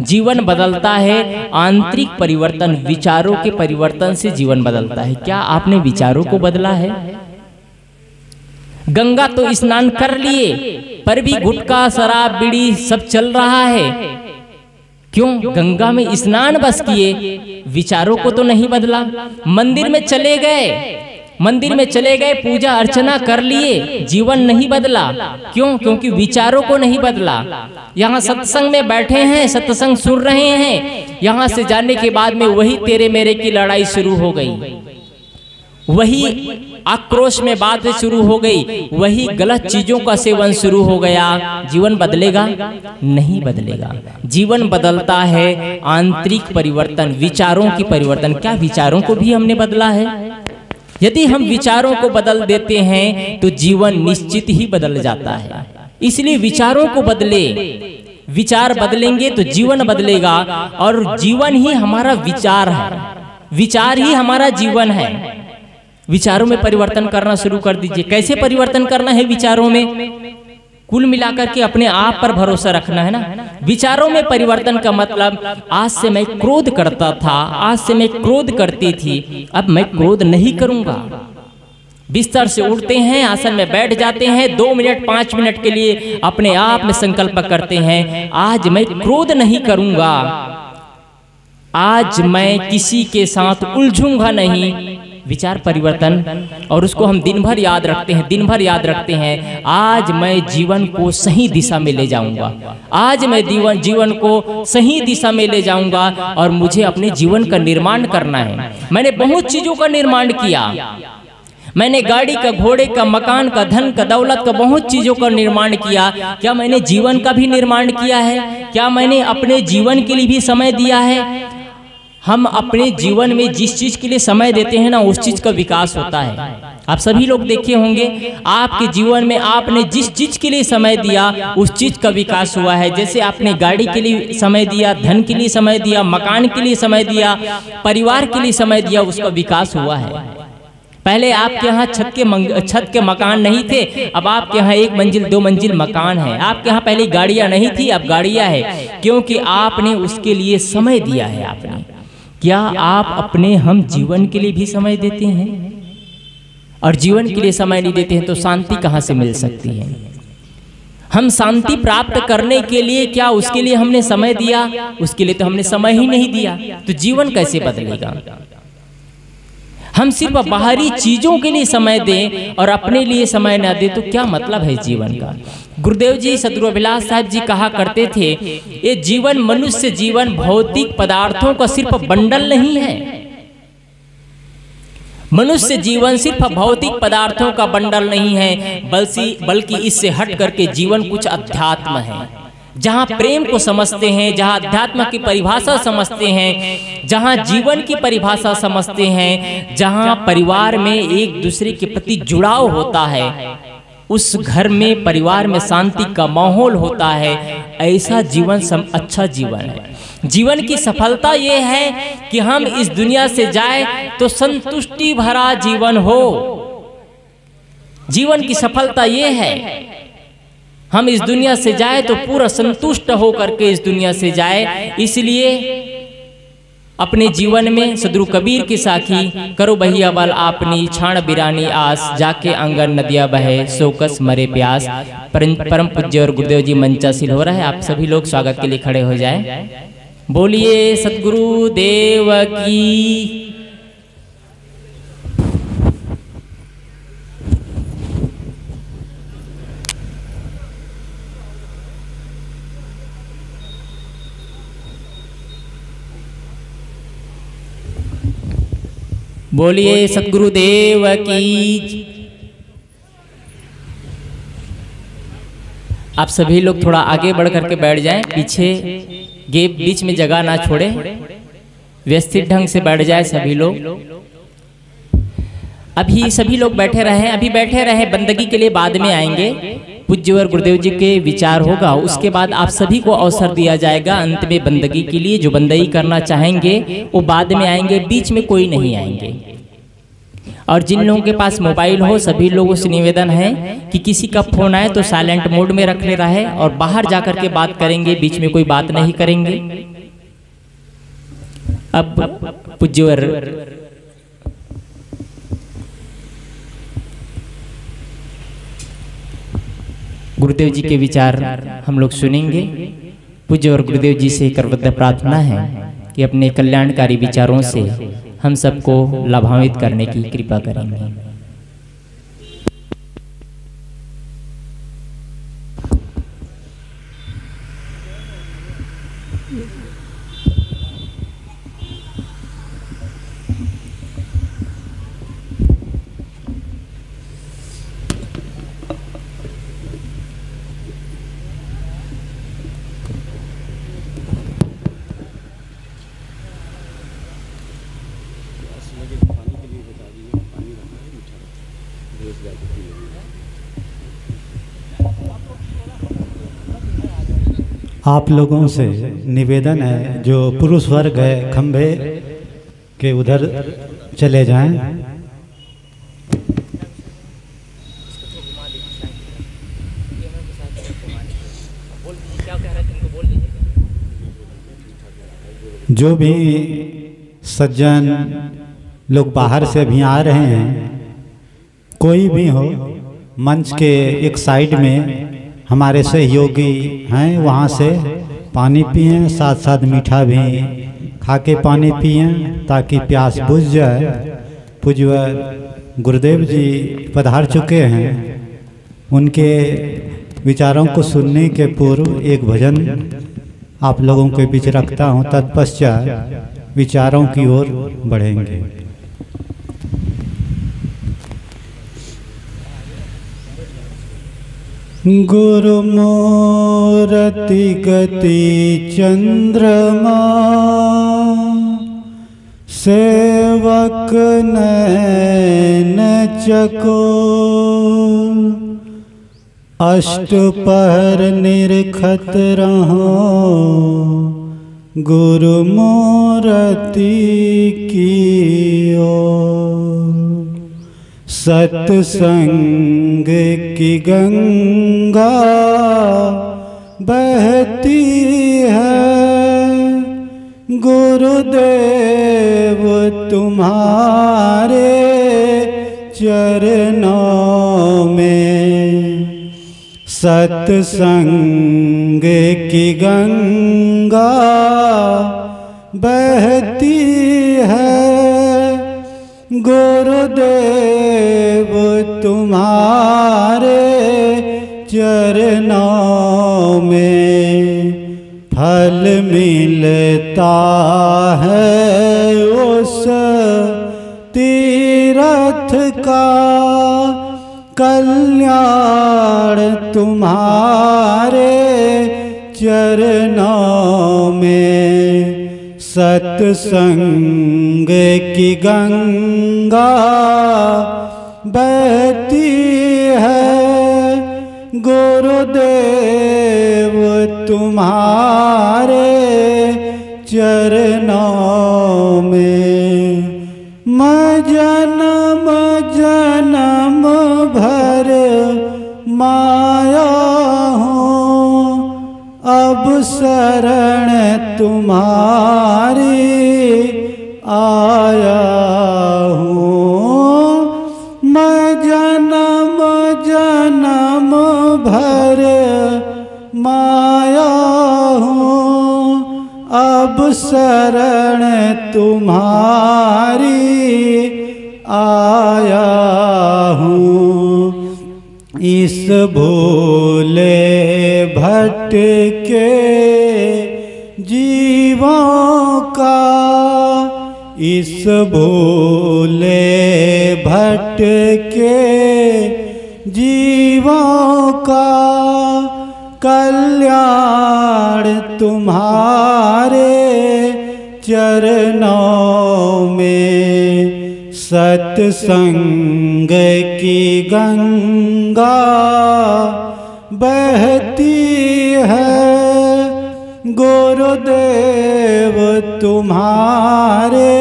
जीवन बदलता है आंतरिक परिवर्तन, विचारों के परिवर्तन से जीवन बदलता है। क्या आपने विचारों को बदला है? गंगा तो स्नान कर लिए, पर भी गुटखा शराब बीड़ी सब चल रहा है। क्यों? गंगा में स्नान बस किए, विचारों को तो नहीं बदला। मंदिर में चले गए, मंदिर में चले गए, पूजा अर्चना कर लिए, जीवन नहीं बदला। क्यों? क्योंकि विचारों को नहीं बदला। यहाँ सत्संग में बैठे हैं, सत्संग सुन रहे हैं, यहाँ से जाने के बाद में वही तेरे मेरे की लड़ाई शुरू हो गई, वही आक्रोश में बातें शुरू हो गई, वही गलत चीजों का सेवन शुरू हो गया। जीवन बदलेगा? नहीं बदलेगा। जीवन बदलता है आंतरिक परिवर्तन, विचारों की परिवर्तन। क्या विचारों को भी हमने बदला है? यदि हम विचारों को बदल देते हैं तो जीवन निश्चित ही बदल जाता है। इसलिए विचारों को बदले, विचार बदलेंगे तो जीवन बदलेगा, और जीवन ही हमारा विचार है, विचार ही हमारा जीवन है। विचारों में परिवर्तन करना शुरू कर दीजिए। कैसे परिवर्तन करना है विचारों में? कुल मिलाकर के अपने आप पर भरोसा रखना है ना। विचारों में परिवर्तन का मतलब, आज से मैं क्रोध करता था, आज से मैं क्रोध करती थी, अब मैं क्रोध नहीं करूंगा। बिस्तर से उठते हैं, आसन में बैठ जाते हैं, 2 मिनट 5 मिनट के लिए अपने आप में संकल्प करते हैं, आज मैं क्रोध नहीं करूंगा, आज मैं किसी के साथ उलझूंगा नहीं। विचार परिवर्तन, और उसको हम दिन भर याद रखते हैं, दिन भर याद रखते हैं। आज मैं जीवन को सही दिशा में ले जाऊंगा, आज मैं जीवन को सही दिशा में ले जाऊंगा, और मुझे अपने जीवन का निर्माण करना है। मैंने बहुत चीजों का निर्माण किया, मैंने गाड़ी का, घोड़े का, मकान का, धन का, दौलत का, बहुत चीजों का निर्माण किया। क्या मैंने जीवन का भी निर्माण किया है? क्या मैंने अपने जीवन के लिए भी समय दिया है? हम अपने जीवन में जिस चीज के लिए समय देते हैं ना, उस चीज का विकास होता है। आप सभी लोग देखे होंगे, आपके जीवन में आपने जिस चीज के लिए समय दिया उस चीज का विकास हुआ है। जैसे आपने गाड़ी के लिए समय दिया, धन के लिए समय दिया, मकान के लिए समय दिया, परिवार के लिए समय दिया, उसका विकास हुआ है। पहले आपके यहाँ छत के मकान नहीं थे, अब आपके यहाँ 1 मंजिल 2 मंजिल मकान है। आपके यहाँ पहले गाड़ियाँ नहीं थी, अब गाड़ियाँ है, क्योंकि आपने उसके लिए समय दिया है। आपने, क्या आप अपने हम जीवन के लिए भी समय देते हैं? और जीवन के लिए समय नहीं देते हैं तो शांति कहाँ से मिल सकती है? हम शांति प्राप्त करने के लिए क्या उसके लिए हमने समय दिया? उसके लिए तो हमने समय ही नहीं दिया, तो जीवन कैसे बदलेगा? हम सिर्फ बाहरी चीजों के लिए समय दें और अपने लिए समय न दें तो क्या मतलब है जीवन का? गुरुदेव जी, सद्गुरु अभिलाष साहब जी कहा करते थे, ये जीवन, मनुष्य जीवन भौतिक पदार्थों का सिर्फ बंडल नहीं है। मनुष्य जीवन सिर्फ भौतिक पदार्थों का बंडल नहीं है, बल्कि इससे हट करके जीवन कुछ अध्यात्म है। जहाँ प्रेम को समझते हैं, जहाँ अध्यात्म की परिभाषा समझते हैं, जहाँ जीवन की परिभाषा समझते हैं, जहाँ परिवार में एक दूसरे के प्रति जुड़ाव होता है, उस घर में, परिवार में शांति का माहौल होता है, ऐसा जीवन अच्छा जीवन है। जीवन की सफलता ये है कि हम इस दुनिया से जाए तो संतुष्टि भरा जीवन हो। जीवन की सफलता ये है, हम इस दुनिया से जाए तो पूरा संतुष्ट हो करके इस दुनिया से जाए। इसलिए अपने जीवन में सद्गुरु कबीर की साखी, करो बहिया बल आपनी, छाण बिरानी आस, जाके आंगन नदिया बहे, सोकस मरे प्यास। परम पूज्य और गुरुदेव जी मंचासीन हो रहा है, आप सभी लोग स्वागत के लिए खड़े हो जाए। बोलिए सद्गुरु देव की। बोलिए सद्गुरुदेव की। आप सभी लोग थोड़ा आगे बढ़ करके बैठ जाएं, पीछे गेप बीच में जगह ना छोड़े, व्यवस्थित ढंग से बैठ जाए सभी लोग। अभी सभी लोग बैठे रहें, अभी बैठे रहें, बंदगी के लिए बाद में आएंगे। पूज्यवर गुरुदेव जी के विचार होगा, उसके बाद आप सभी को अवसर दिया जाएगा अंत में बंदगी के लिए। जो बंदगी करना चाहेंगे वो बाद में आएंगे, बीच में कोई नहीं आएंगे। और जिन लोगों के पास मोबाइल हो सभी लोगों से निवेदन है कि किसी का फोन आए तो साइलेंट मोड में रख ले रहा है और बाहर जाकर के बात करेंगे, बीच में कोई बात नहीं करेंगे। अब पूज्यवर गुरुदेव जी के विचार हम लोग सुनेंगे। पूज्यवर गुरुदेव जी से करबद्ध प्रार्थना है कि अपने कल्याणकारी विचारों से हम सबको लाभान्वित करने की कृपा करेंगे। आप लोगों से निवेदन है, जो पुरुष वर्ग है खंभे के उधर चले जाएं। जो भी सज्जन लोग बाहर से अभी आ रहे हैं, कोई भी हो, मंच के एक साइड में हमारे सहयोगी हैं, वहाँ से पानी पिएं, साथ साथ मीठा भी खा के पानी पिएं ताकि प्यास बुझ जाए। पूज्यवर गुरुदेव जी पधार चुके हैं, उनके विचारों को सुनने के पूर्व एक भजन आप लोगों के बीच रखता हूँ, तत्पश्चात विचारों की ओर बढ़ेंगे। गुरु मूरति गति चंद्रमा, सेवक नैन चकोर, अष्टपहर निरखत रहो गुरु मूरति की ओर। सत्संग की गंगा बहती है, गुरुदेव तुम्हारे चरणों में। सत्संग की गंगा बहती है, गुरुदेव तुम्हारे चरणों में। फल मिलता है उस तीर्थ का, कल्याण तुम्हारे चरणों में। सत्संग की गंगा बहती है, गुरुदेव तुम्हारे चरणों में। मैं जन्म जन्म भर माया हूँ, अब शरण तुम्हारी आया हूँ। मैं जन्म जन्म भर माया हूँ, अब शरण तुम्हारी आया हूँ। इस भोले भटके जीवों का इस भोले भटके जीवों का कल्याण तुम्हारे चरणों में। सत्संग की गंगा बहती है, गुरुदेव तुम्हारे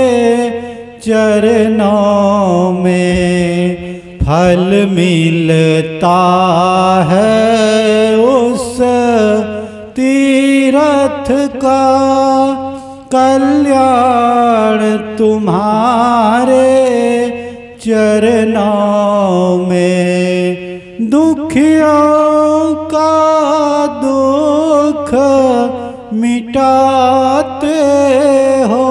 चरणों में। फल मिलता है उस तीर्थ का, कल्याण तुम्हारे चरणों में। दुखियों का दुख मिटाते हो,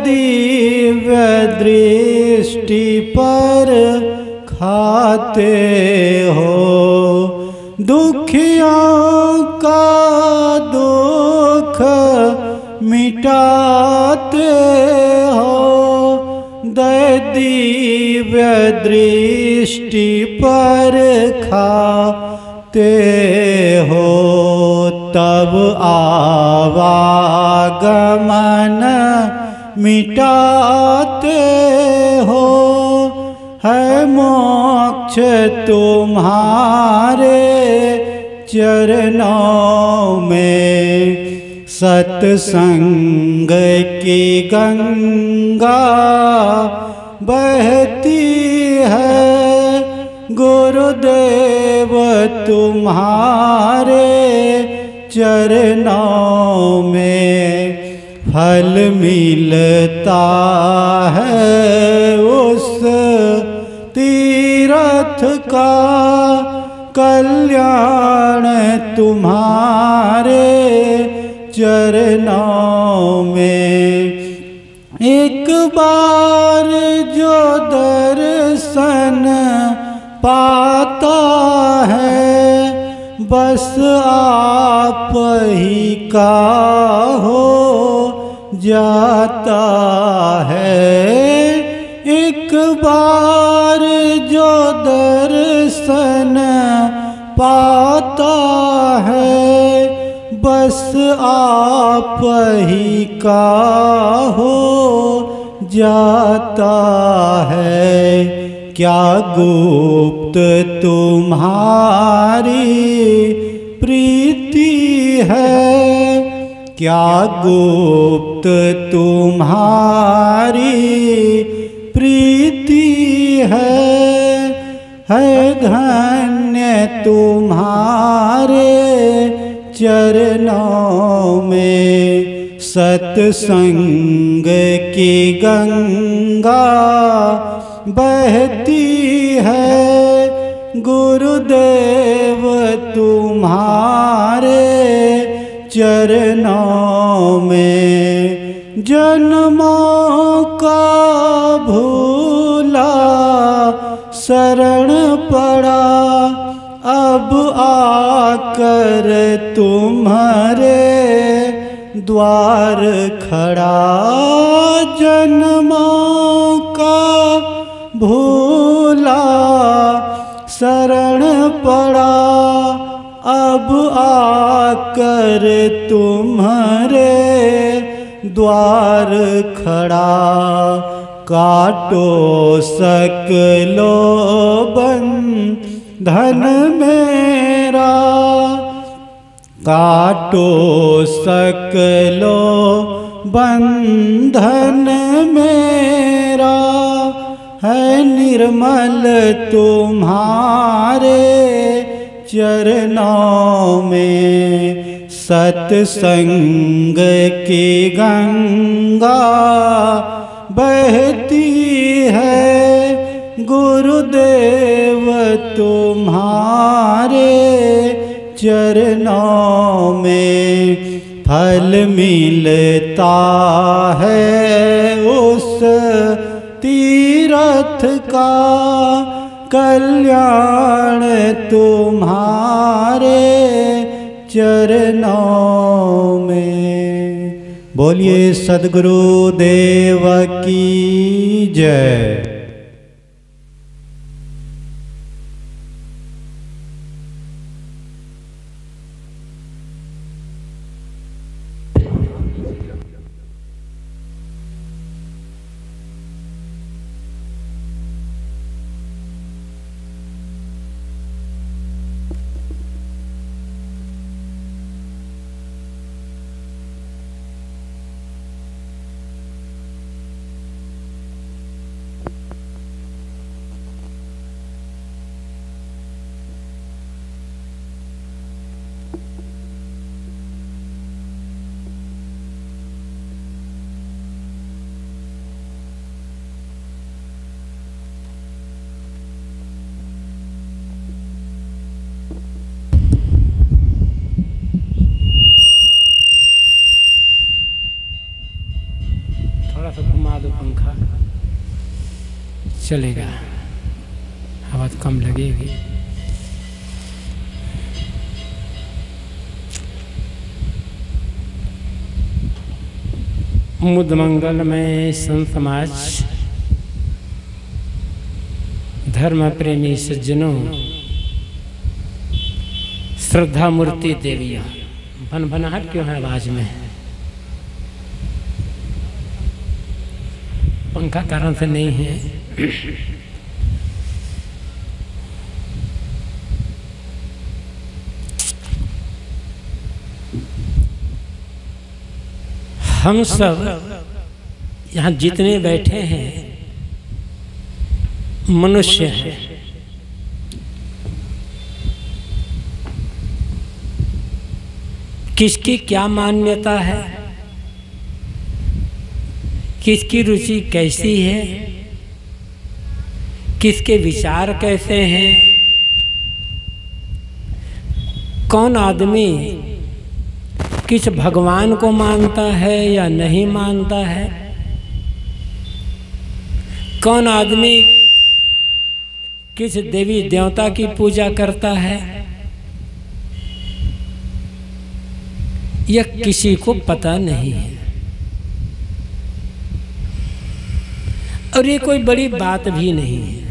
दिव्य दृष्टि पर खाते हो। दुखियों का दुख मिटाते हो, दिव्य दृष्टि पर खाते हो। तब आवागमन मिटाते हो, है मोक्ष तुम्हारे चरणों में। सत्संग की गंगा बहती है, गुरुदेव तुम्हारे चरणों में। फल मिलता है उस तीर्थ का, कल्याण तुम्हारे चरणों में। एक बार जो दर्शन पाता है, बस आप ही का हो जाता है। एक बार जो दर्शन पाता है, बस आप ही का हो जाता है। क्या गुप्त तुम्हारी प्रीति है, क्या गुप्त तुम्हारी प्रीति है धन्य तुम्हारे चरणों में। सत्संग की गंगा बहती है, गुरुदेव तुम्हारे चरणों में। जन्मों का भूला शरण पड़ा, अब आकर तुम्हारे द्वार खड़ा। जन्मों का भूला शरण पड़ा, अब आकर तुम्हारे द्वार खड़ा। काटो सकलो बंधन मेरा, काटो सकलो बंधन मेरा। है निर्मल तुम्हारे चरणों में। सत्संग की गंगा बहती है, गुरुदेव तुम्हारे चरणों में। फल मिलता है उस तीर्थ का, कल्याण तुम्हारे चरणों में। बोलिए सद्गुरु देव की जय। घुमा दो पंखा, चलेगा, हवा तो कम लगेगी। मुद मंगल में संत समाज, धर्म प्रेमी सज्जनों, श्रद्धा मूर्ति देवियाँ। भनभनाहट क्यों है आवाज में? पंखा कारण से नहीं है। हम सब यहाँ जितने बैठे हैं मनुष्य हैं। किसकी क्या मान्यता है, किसकी रुचि कैसी है, किसके विचार कैसे हैं, कौन आदमी किस भगवान को मानता है या नहीं मानता है, कौन आदमी किस देवी देवता की पूजा करता है, यह किसी को पता नहीं है। और ये कोई बड़ी बात भी नहीं है।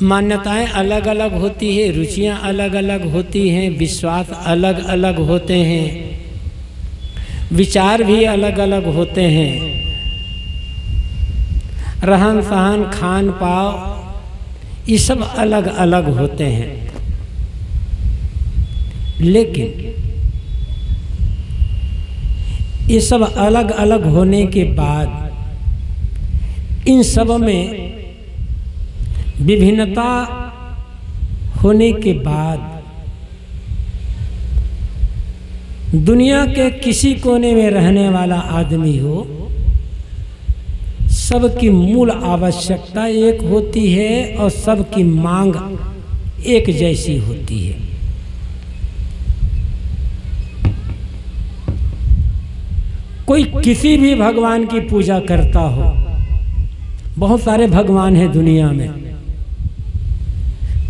मान्यताएं अलग अलग होती है, रुचियां अलग अलग होती हैं, विश्वास अलग अलग होते हैं, विचार भी अलग अलग होते हैं, रहन सहन खान पान ये सब अलग अलग होते हैं। लेकिन ये सब अलग अलग होने के बाद इन सब में विभिन्नता होने के बाद दुनिया के किसी कोने में रहने वाला आदमी हो, सबकी मूल आवश्यकता एक होती है और सबकी मांग एक जैसी होती है। कोई किसी भी भगवान की पूजा करता हो, बहुत सारे भगवान हैं दुनिया में,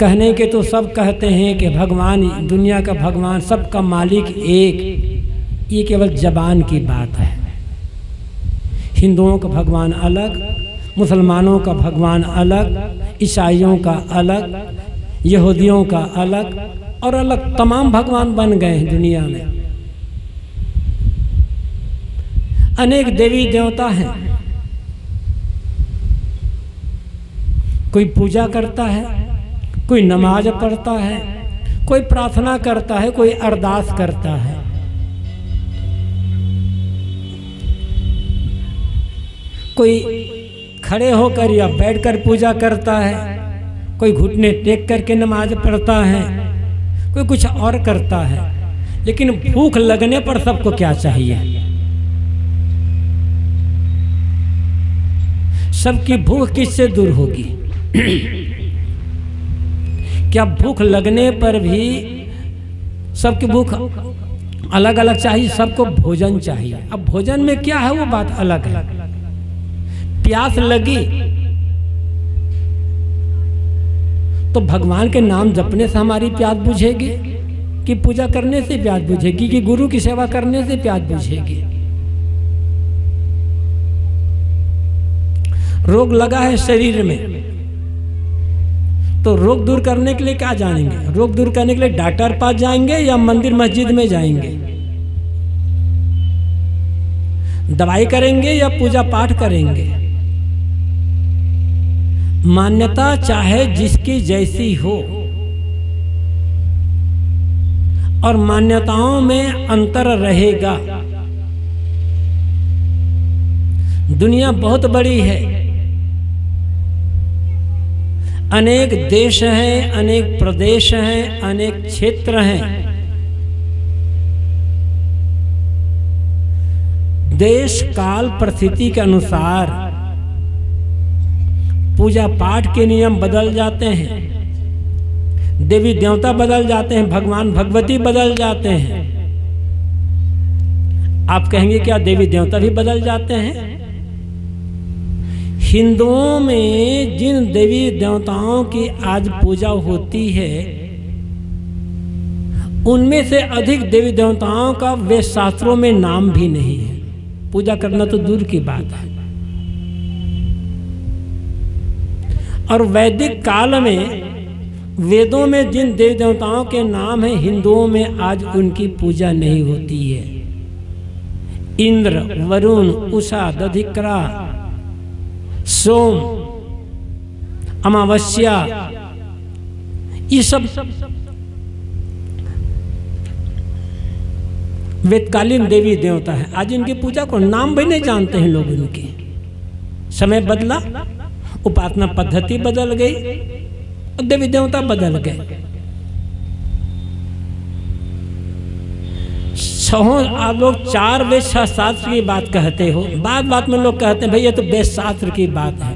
कहने के तो सब कहते हैं कि भगवान, दुनिया का भगवान, सबका मालिक एक, ये केवल जबान की बात है। हिंदुओं का भगवान अलग, मुसलमानों का भगवान अलग, ईसाइयों का अलग, यहूदियों का अलग और अलग तमाम भगवान बन गए हैं दुनिया में। अनेक देवी देवता हैं। कोई पूजा करता है, कोई नमाज पढ़ता है, कोई प्रार्थना करता है, कोई अरदास करता है। कोई खड़े होकर या बैठकर पूजा करता है, कोई घुटने टेक करके नमाज पढ़ता है, कोई कुछ और करता है। लेकिन भूख लगने पर सबको क्या चाहिए? सबकी भूख किससे दूर होगी? क्या भूख लगने पर भी सबकी भूख अलग अलग चाहिए? सबको भोजन चाहिए। अब भोजन में क्या है वो बात अलग है। प्यास लगी तो भगवान के नाम जपने से हमारी प्यास बुझेगी? कि पूजा करने से प्यास बुझेगी, कि गुरु की सेवा करने से प्यास बुझेगी। रोग लगा है शरीर में, तो रोग दूर करने के लिए क्या जानेंगे? रोग दूर करने के लिए डॉक्टर पास जाएंगे या मंदिर मस्जिद में जाएंगे? दवाई करेंगे या पूजा पाठ करेंगे? मान्यता चाहे जिसकी जैसी हो, और मान्यताओं में अंतर रहेगा। दुनिया बहुत बड़ी है, अनेक देश हैं, अनेक प्रदेश हैं, अनेक क्षेत्र हैं। देश काल परिस्थिति के अनुसार पूजा पाठ के नियम बदल जाते हैं, देवी देवता बदल जाते हैं, भगवान भगवती बदल जाते हैं। आप कहेंगे क्या देवी देवता भी बदल जाते हैं? हिंदुओं में जिन देवी देवताओं की आज पूजा होती है, उनमें से अधिक देवी देवताओं का वेद शास्त्रों में नाम भी नहीं है। पूजा करना तो दूर की बात है। और वैदिक काल में वेदों में जिन देवी देवताओं के नाम हैं, हिंदुओं में आज उनकी पूजा नहीं होती है। इंद्र, वरुण, उषा, दधिक्रा, सोम, अमावस्या, ये सब वेदकालीन देवी देवता है। आज इनकी पूजा को नाम भी नहीं जानते हैं लोग इनके। समय बदला, उपासना पद्धति बदल गई, और देवी देवता बदल गए। आप लोग 4 वेद शास्त्र की बात कहते हो, बात में लोग कहते हैं भाई ये तो वेद शास्त्र की बात है।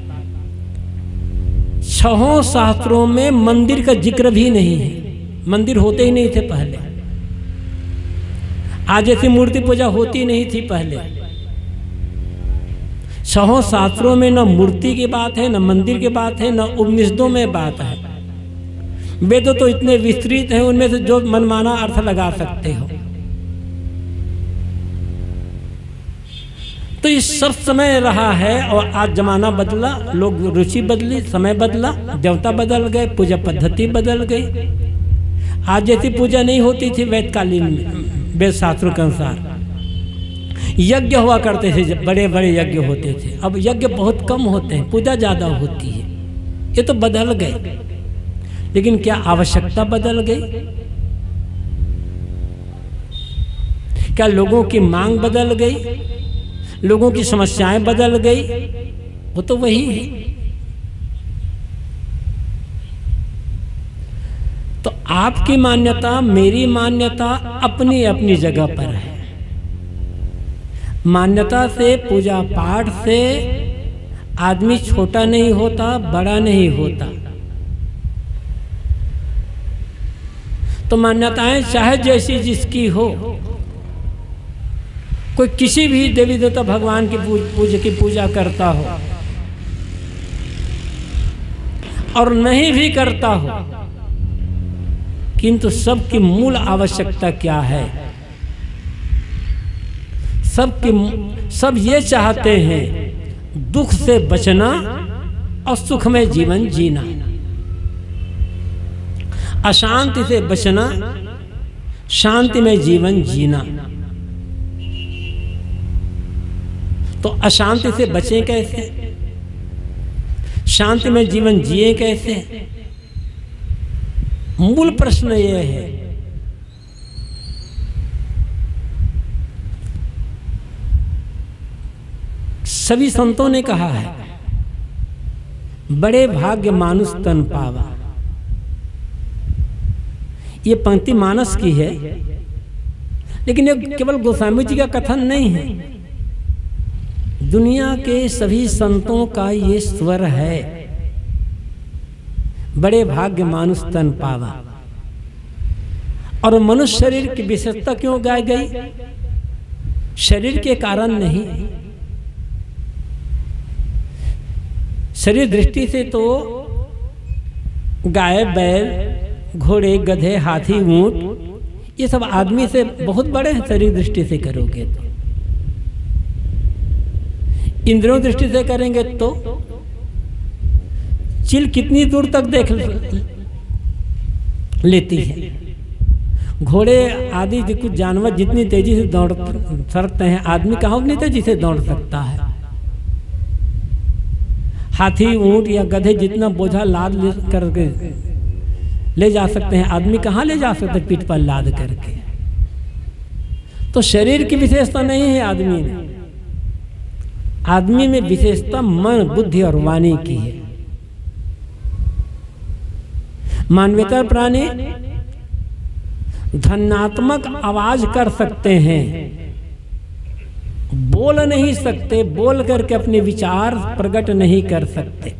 6 शास्त्रों में मंदिर का जिक्र भी नहीं है। मंदिर होते ही नहीं थे पहले। आज ऐसी मूर्ति पूजा होती नहीं थी पहले। 6 शास्त्रों में न मूर्ति की बात है, न मंदिर की बात है, न उपनिषदों में बात है। वेद तो इतने विस्तृत हैं, उनमें से जो मनमाना अर्थ लगा सकते हो। तो इस सब समय रहा है, और आज जमाना बदला, लोग रुचि बदली, समय बदला, देवता बदल गए, पूजा पद्धति बदल गई। आज जैसी पूजा नहीं होती थी वेदकालीन में। वेद शास्त्रों के अनुसार यज्ञ हुआ करते थे, बड़े बड़े यज्ञ होते थे। अब यज्ञ बहुत कम होते हैं, पूजा ज़्यादा होती है। ये तो बदल गए, लेकिन क्या आवश्यकता बदल गई? क्या लोगों की मांग बदल गई? लोगों की समस्याएं बदल गई? वो तो वही है। तो आपकी मान्यता, मेरी मान्यता अपनी अपनी जगह पर है। मान्यता से, पूजा पाठ से आदमी छोटा नहीं होता, बड़ा नहीं होता। तो मान्यताएं चाहे जैसी जिसकी हो, कोई किसी भी देवी देवता भगवान की पूजा करता हो और नहीं भी करता हो, किंतु सबकी मूल आवश्यकता क्या है? सब ये चाहते हैं दुख से बचना और सुखमय जीवन जीना, अशांति से बचना, शांति में जीवन जीना। तो अशांति से बचें कैसे? शांति में जीवन जिए कैसे? मूल प्रश्न ये है। सभी संतों ने कहा है, बड़े भाग्य मानुष तन पावा। ये पंक्ति मानस की है, लेकिन ये केवल गोस्वामी जी का कथन नहीं है, दुनिया के सभी संतों का ये स्वर है। बड़े भाग्य मानुष तन पावा। और मनुष्य शरीर की विशेषता क्यों गाई गई? शरीर के कारण नहीं। शरीर दृष्टि से तो गाय, बैल, घोड़े, गधे, हाथी, ऊंट ये सब आदमी से बहुत बड़े हैं शरीर दृष्टि से करोगे तो। इंद्रियों दृष्टि से करेंगे तो चिल कितनी दूर तक देख लेती है। घोड़े आदि कुछ जानवर जितनी तेजी से दौड़ सकते हैं, आदमी कहाँ उतनी तेजी से दौड़ सकता है। हाथी ऊंट या गधे जितना बोझा लाद करके ले जा सकते हैं, आदमी कहाँ ले जा सकते पीठ पर लाद करके। तो शरीर की विशेषता नहीं है आदमी में, आदमी में विशेषता मन, बुद्धि और वाणी की है। मानवेतर प्राणी धनात्मक आवाज कर सकते हैं, बोल नहीं सकते, बोल करके अपने विचार प्रकट नहीं कर सकते।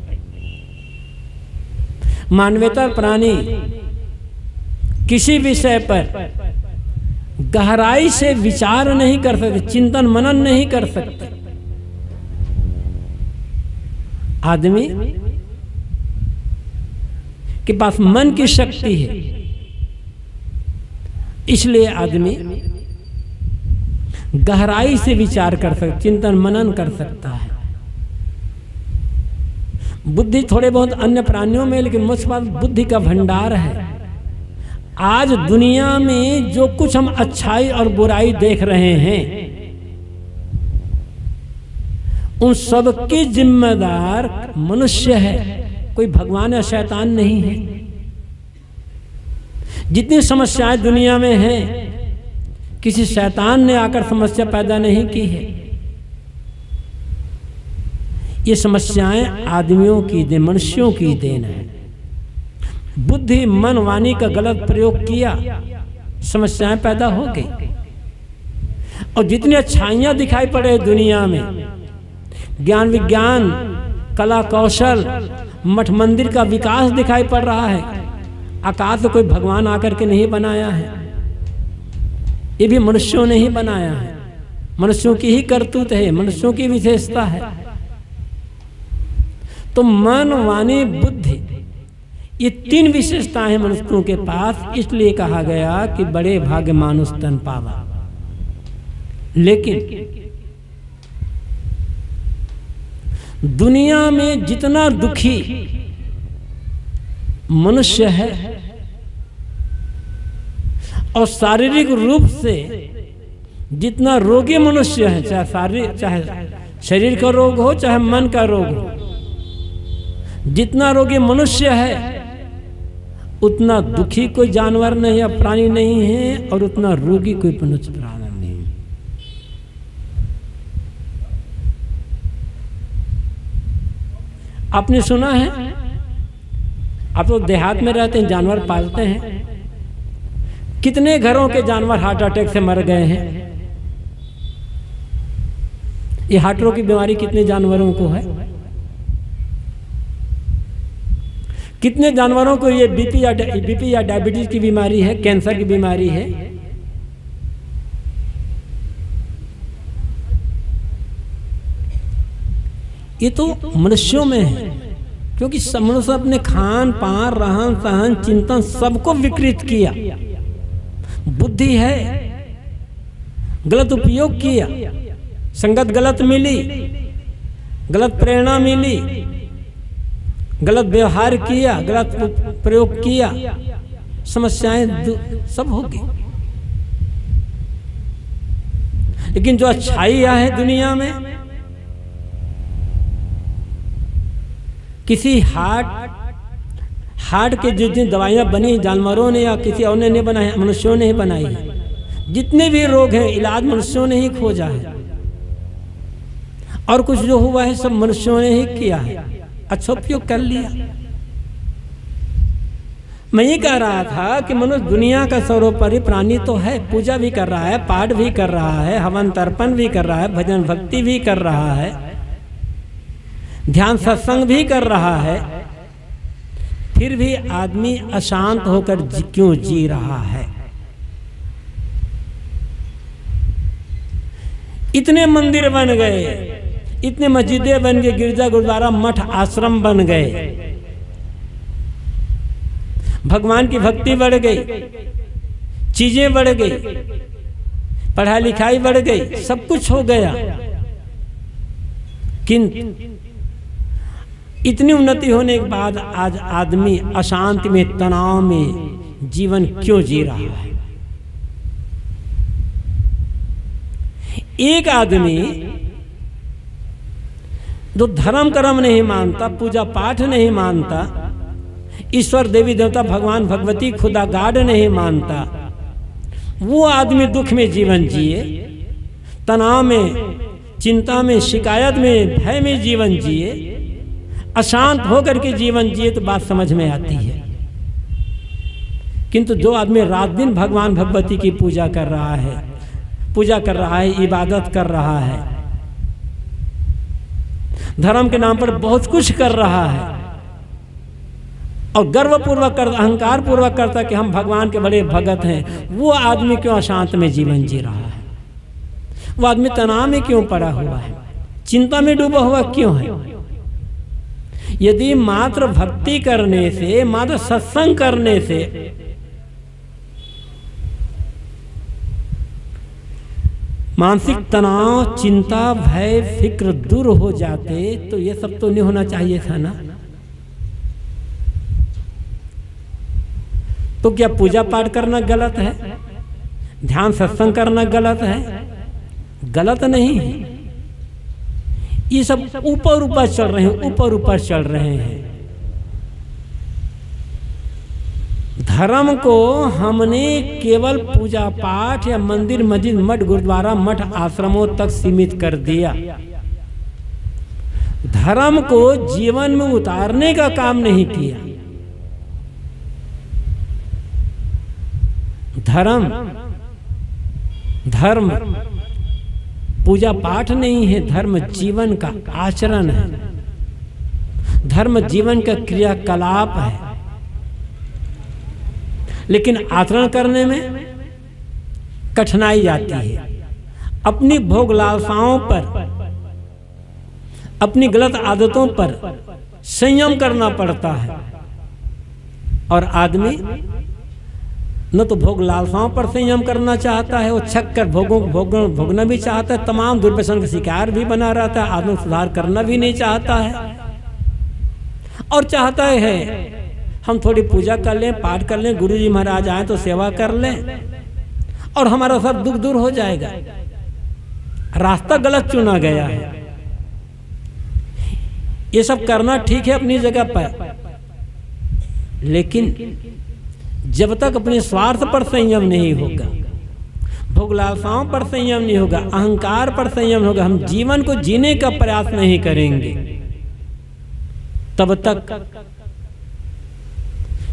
मानवेतर प्राणी किसी विषय पर गहराई से विचार नहीं कर सकते, चिंतन मनन नहीं कर सकते। आदमी के पास मन की शक्ति है, इसलिए आदमी गहराई से विचार कर सकता, चिंतन मनन कर सकता है। बुद्धि थोड़े बहुत अन्य प्राणियों में, लेकिन मुझ पास बुद्धि का भंडार है। आज दुनिया में जो कुछ हम अच्छाई और बुराई देख रहे हैं, उन सब के जिम्मेदार मनुष्य है, कोई भगवान या शैतान नहीं है। जितनी समस्याएं दुनिया में हैं, किसी शैतान ने आकर समस्या पैदा नहीं की है। ये समस्याएं आदमियों की देन, मनुष्यों की देन है। बुद्धि मन वाणी का गलत प्रयोग किया, समस्याएं पैदा हो गई। और जितनी अच्छाइयां दिखाई पड़े दुनिया में, ज्ञान विज्ञान, कला कौशल, मठ मंदिर का विकास दिखाई पड़ रहा है, आकाश कोई भगवान आकर के नहीं बनाया है, ये भी मनुष्यों ने ही बनाया है। मनुष्यों की ही करतूत है, मनुष्यों की विशेषता है। तो मन वाणी बुद्धि, ये तीन विशेषताएं हैं मनुष्यों के पास, इसलिए कहा गया कि बड़े भाग्य मानुष तन पावा। लेकिन दुनिया में जितना दुखी मनुष्य है और शारीरिक रूप से जितना रोगी मनुष्य है, चाहे शरीर का रोग हो चाहे मन का रोग हो, जितना रोगी मनुष्य है उतना दुखी कोई जानवर नहीं या प्राणी नहीं है, और उतना रोगी कोई मनुष्य प्राणी नहीं है। आपने सुना है, आप तो देहात में रहते हैं, जानवर पालते हैं, कितने घरों के जानवर हार्ट अटैक से मर गए हैं। ये हार्ट की बीमारी कितने जानवरों को है, कितने जानवरों को ये बीपी या डायबिटीज की बीमारी है, कैंसर की बीमारी है। ये तो मनुष्यों में है, क्योंकि मनुष्य अपने खान पान रहन सहन चिंतन सबको विकृत किया। बुद्धि है, गलत उपयोग किया, संगत गलत मिली, गलत प्रेरणा मिली, गलत व्यवहार किया, गलत प्रयोग किया, समस्याएं सब हो गई। लेकिन जो अच्छाइयां है दुनिया में, किसी हार्ट के जितनी दवाइयां बनी जानवरों ने या किसी और ने नहीं बनाई, मनुष्यों ने ही बनाई है। जितने भी रोग हैं इलाज मनुष्यों ने ही खोजा है, और कुछ जो हुआ है सब मनुष्यों ने ही किया है, अच्छा उपयोग कर लिया। मैं ये कह रहा था कि मनुष्य दुनिया का सर्वोपरि प्राणी तो है, पूजा भी कर रहा है, पाठ भी कर रहा है, हवन तर्पण भी कर रहा है, भजन भक्ति भी कर रहा है, ध्यान सत्संग भी कर रहा है, फिर भी आदमी अशांत होकर क्यों जी रहा है। इतने मंदिर बन गए, इतने मस्जिदें बन गए, गिरजा गुरुद्वारा मठ आश्रम बन गए, भगवान की भक्ति बढ़ गई, चीजें बढ़ गई, पढ़ाई लिखाई बढ़ गई, सब कुछ हो गया, किंतु इतनी उन्नति होने के बाद आज आदमी अशांति में, तनाव में जीवन क्यों जी रहा है? एक आदमी जो धर्म कर्म नहीं मानता, पूजा पाठ नहीं मानता, ईश्वर देवी देवता भगवान भगवती खुदा गाड नहीं मानता, वो आदमी दुख में जीवन जिए, तनाव में, चिंता में, शिकायत में, भय में जीवन जिए, अशांत होकर के जीवन जिए तो बात समझ में आती है। किंतु जो आदमी रात दिन भगवान भगवती की पूजा कर रहा है, इबादत कर रहा है, धर्म के नाम पर बहुत कुछ कर रहा है और गर्वपूर्वक अहंकार पूर्वक करता कि हम भगवान के बड़े भगत हैं, वो आदमी क्यों अशांत में जीवन जी रहा है? वो आदमी तनाव में क्यों पड़ा हुआ है? चिंता में डूबा हुआ क्यों है? यदि मात्र भक्ति करने से, मात्र सत्संग करने से मानसिक तनाव, चिंता, भय, फिक्र दूर हो जाते तो ये सब तो नहीं होना चाहिए था ना। तो क्या पूजा पाठ करना गलत है? ध्यान सत्संग करना गलत है? गलत नहीं है। ये सब ऊपर ऊपर चल रहे हैं, ऊपर ऊपर चल रहे हैं। धर्म को हमने केवल पूजा पाठ या मंदिर, मस्जिद, मठ, गुरुद्वारा, मठ, आश्रमों तक सीमित कर दिया। धर्म को जीवन में उतारने का काम नहीं किया। धर्म पूजा पाठ नहीं है, धर्म जीवन का आचरण है, धर्म जीवन का क्रियाकलाप है। लेकिन आचरण करने में कठिनाई आती है। अपनी भोग लालसाओं पर, अपनी गलत आदतों पर संयम करना पड़ता है। और आदमी न तो भोग लालसाओं पर संयम करना चाहता है, वो छक कर भोगना भी चाहता है, तमाम दुर्व्यसन का शिकार भी बना रहता है, आत्म सुधार करना भी नहीं चाहता है। और चाहता है हम थोड़ी पूजा कर लें, पाठ कर लें, गुरु जी महाराज आए तो सेवा कर लें और हमारा सब दुख दूर हो जाएगा। रास्ता गलत चुना गया है। ये सब करना ठीक है अपनी जगह पर, लेकिन जब तक अपने स्वार्थ पर संयम नहीं होगा, भोग लालसाओं पर संयम नहीं होगा, अहंकार पर संयम होगा, हम जीवन को जीने का प्रयास नहीं करेंगे, तब तक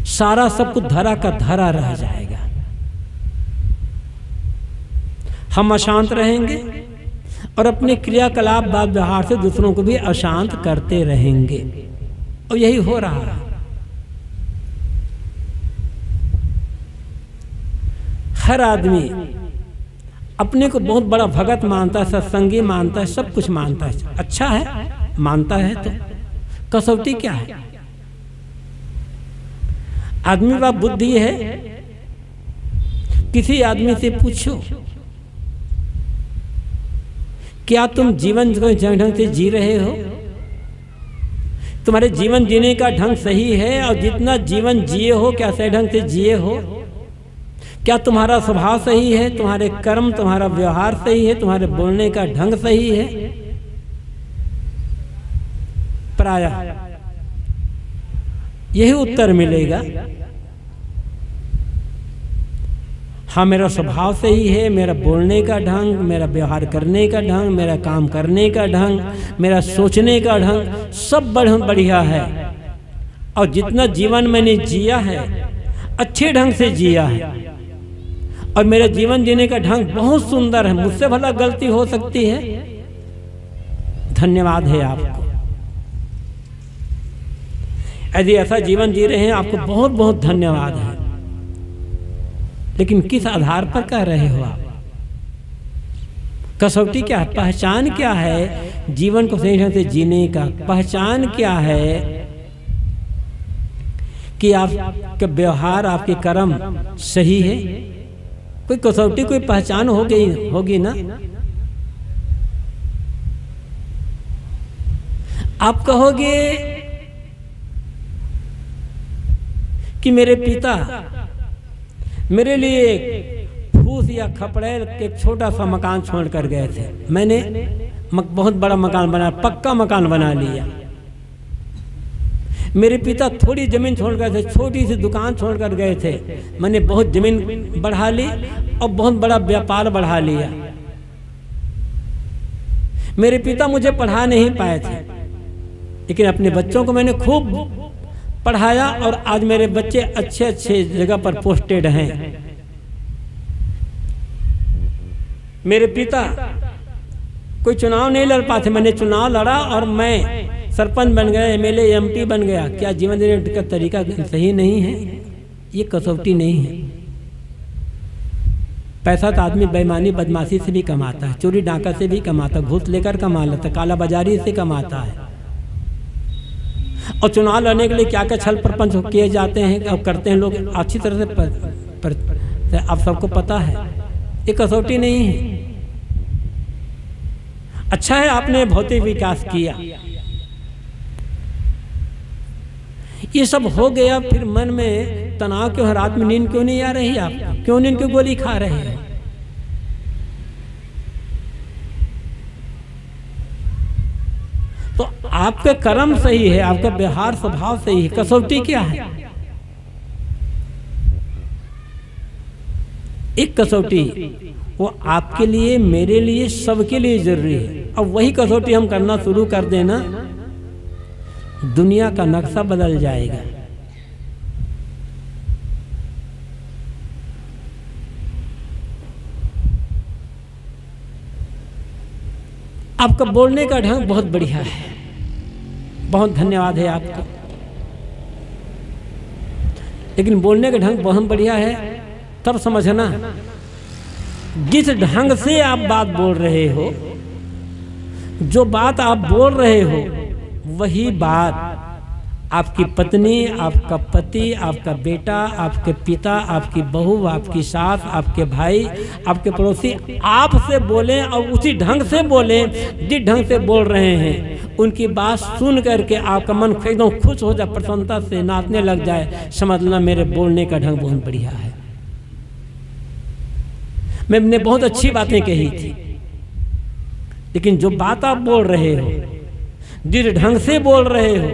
सारा सब कुछ धरा का धरा रह जाएगा। हम अशांत रहेंगे और अपने क्रियाकलाप, बात व्यवहार से दूसरों को भी अशांत करते रहेंगे। और यही हो रहा है। हर आदमी अपने को बहुत बड़ा भगत मानता है, सत्संगी मानता है, सब कुछ मानता है। अच्छा है, मानता है तो कसौटी क्या है? आदमी का बुद्धि है। किसी आदमी से पूछो, क्या तुम जीवन को ढंग से जी रहे हो? तुम्हारे जीवन जीने का ढंग सही है? और जितना जीवन जिए हो क्या सही ढंग से जिए हो? क्या तुम्हारा स्वभाव सही है? तुम्हारे कर्म, तुम्हारा व्यवहार सही है? तुम्हारे बोलने का ढंग सही है? प्रायः यही उत्तर मिलेगा। हाँ, मेरा स्वभाव सही है, मेरा बोलने का ढंग, मेरा व्यवहार करने का ढंग, मेरा काम करने का ढंग, मेरा सोचने का ढंग सब बढ़िया है। और जितना जीवन मैंने जिया है अच्छे ढंग से जिया है और मेरा जीवन जीने का ढंग बहुत सुंदर है। मुझसे भला गलती हो सकती है? धन्यवाद है आपको। यदि ऐसा जीवन जी रहे हैं, आपको बहुत बहुत धन्यवाद है। लेकिन किस आधार पर कह रहे हो आप? कसौटी क्या है? पहचान क्या है जीवन को सही ढंग से जीने का? पहचान क्या है कि आपका व्यवहार, आपके कर्म सही है? कोई कसौटी, कोई पहचान होगी ना। आप कहोगे कि मेरे पिता मेरे लिए फूस या खपड़ेल एक छोटा सा मकान छोड़ कर गए थे, मैंने बहुत बड़ा मकान बना, पक्का मकान बना लिया। मेरे पिता थोड़ी जमीन छोड़ गए थे, छोटी सी दुकान छोड़ कर गए थे, मैंने बहुत जमीन बढ़ा ली और बहुत बड़ा व्यापार बढ़ा लिया। मेरे पिता मुझे पढ़ा नहीं पाए थे, लेकिन अपने बच्चों को मैंने खूब पढ़ाया और आज मेरे बच्चे अच्छे अच्छे जगह पर पोस्टेड हैं। मेरे पिता कोई चुनाव नहीं लड़ पाते, मैंने चुनाव लड़ा और मैं सरपंच बन गया, एमएलए एमपी बन गया। क्या जीवन जीने का तरीका सही नहीं है? ये कसौटी नहीं है। पैसा तो आदमी बेईमानी बदमाशी से भी कमाता है, चोरी डाका से भी कमाता है, घूस लेकर कमा लेता है, काला बाजारी से कमाता है। और चुनाव लड़ने के लिए क्या क्या छल प्रपंच किए जाते हैं और करते हैं लोग अच्छी तरह से आप सबको पता है। ये कसौटी नहीं है। अच्छा है आपने भौतिक विकास किया, ये सब हो गया, फिर मन में तनाव क्यों, रात में नींद क्यों नहीं आ रही? आप क्यों नींद की गोली खा रहे हैं? तो आपका कर्म सही है, आपका व्यवहार स्वभाव सही है, कसौटी क्या है? एक कसौटी वो आपके लिए, मेरे लिए, सबके लिए जरूरी है। अब वही कसौटी हम करना शुरू कर देना, दुनिया का नक्शा बदल जाएगा। आपका बोलने का ढंग बहुत बढ़िया है, बहुत धन्यवाद है आपको। लेकिन बोलने का ढंग बहुत बढ़िया है, तब समझना जिस ढंग से आप बात बोल रहे हो, जो बात आप बोल रहे हो, वही बात आपकी पत्नी, आपका पति, आपका बेटा, आपके पिता, आपकी बहू, आपकी सास, आपके भाई, आपके पड़ोसी आपसे बोलें और उसी ढंग से बोलें जिस ढंग से बोल रहे हैं। उनकी बात सुन करके आपका मन एकदम खुश हो जाए, प्रसन्नता से नाचने लग जाए, समझना मेरे बोलने का ढंग बहुत बढ़िया है। मैंने बहुत अच्छी बातें कही थी, लेकिन जो बात आप बोल रहे हो, जिस ढंग से बोल रहे हो,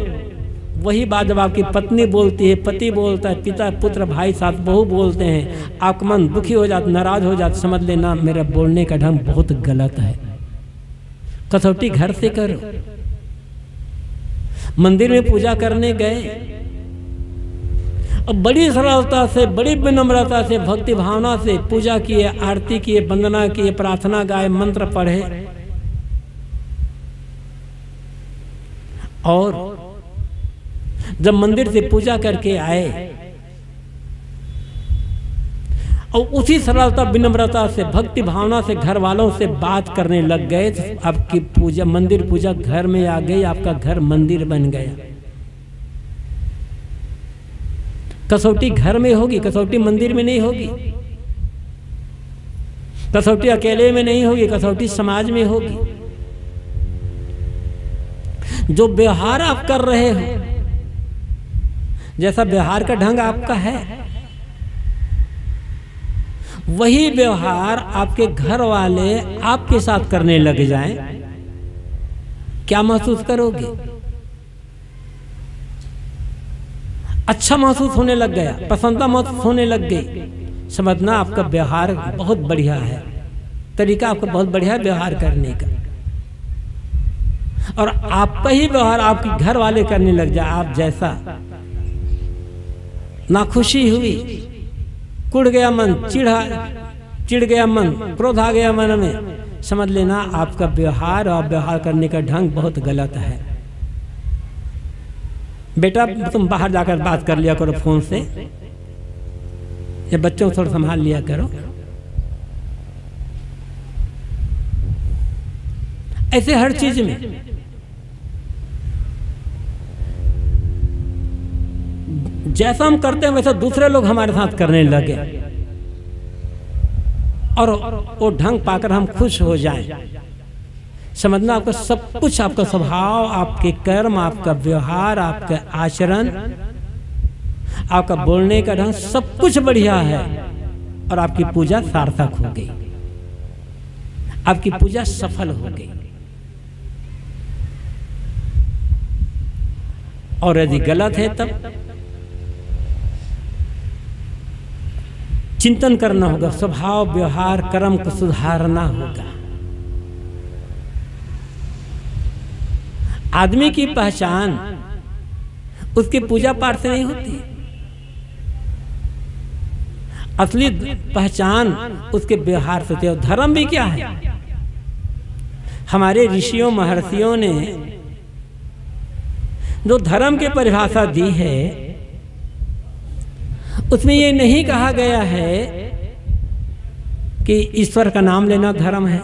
वही बात जब आपकी पत्नी बोलती है, पति बोलता है, पिता, पुत्र, भाई, सास, बहू बोलते हैं, आपका मन दुखी हो जाता, नाराज हो जाता, समझ लेना मेरा बोलने का ढंग बहुत गलत है। कसौटी घर से करो। मंदिर में पूजा करने गए और बड़ी सरलता से, बड़ी विनम्रता से, भक्ति भावना से पूजा किए, आरती किए, वंदना किए, प्रार्थना गाए, मंत्र पढ़े और जब मंदिर से पूजा करके आए और उसी सरलता विनम्रता से, भक्ति भावना से घर वालों से बात करने लग गए, तो आपकी पूजा, मंदिर पूजा घर में आ गई, आपका घर मंदिर बन गया। कसौटी घर में होगी, कसौटी मंदिर में नहीं होगी, कसौटी अकेले में नहीं होगी, कसौटी समाज में होगी। जो व्यवहार आप कर रहे हो, जैसा व्यवहार का ढंग आपका है, वही व्यवहार आपके घर वाले आपके साथ करने लग जाएं, क्या महसूस करोगे? अच्छा महसूस होने लग गया, प्रसन्नता महसूस होने लग गई, समझना आपका व्यवहार बहुत बढ़िया है, तरीका आपका बहुत बढ़िया व्यवहार करने का। और आपका ही व्यवहार आपके घर वाले करने लग जाए, आप जैसा नाखुशी हुई, कुड़ गया मन, चिढ़ गया मन, क्रोध आ गया मन में, समझ लेना आपका व्यवहार और व्यवहार करने का ढंग बहुत गलत है। बेटा तुम बाहर जाकर बात कर लिया करो फोन से, या बच्चों को थोड़ा संभाल लिया करो। ऐसे हर चीज में जैसा हम करते हैं वैसा दूसरे लोग हमारे साथ करने लगे। और वो ढंग पाकर हम खुश हो जाएं। समझना आपका सब कुछ, आपका स्वभाव, आपके कर्म, आपका व्यवहार, आपका आचरण, आपका बोलने का ढंग, सब कुछ बढ़िया है और आपकी पूजा सार्थक हो गई, आपकी पूजा सफल हो गई। और यदि गलत है तब चिंतन करना होगा, स्वभाव व्यवहार कर्म को सुधारना होगा। आदमी की पहचान उसकी पूजा पाठ से नहीं होती, असली पहचान उसके व्यवहार से होती है। धर्म भी क्या है? हमारे ऋषियों महर्षियों ने जो धर्म की परिभाषा दी है उसमें ये नहीं कहा गया है कि ईश्वर का नाम लेना धर्म है,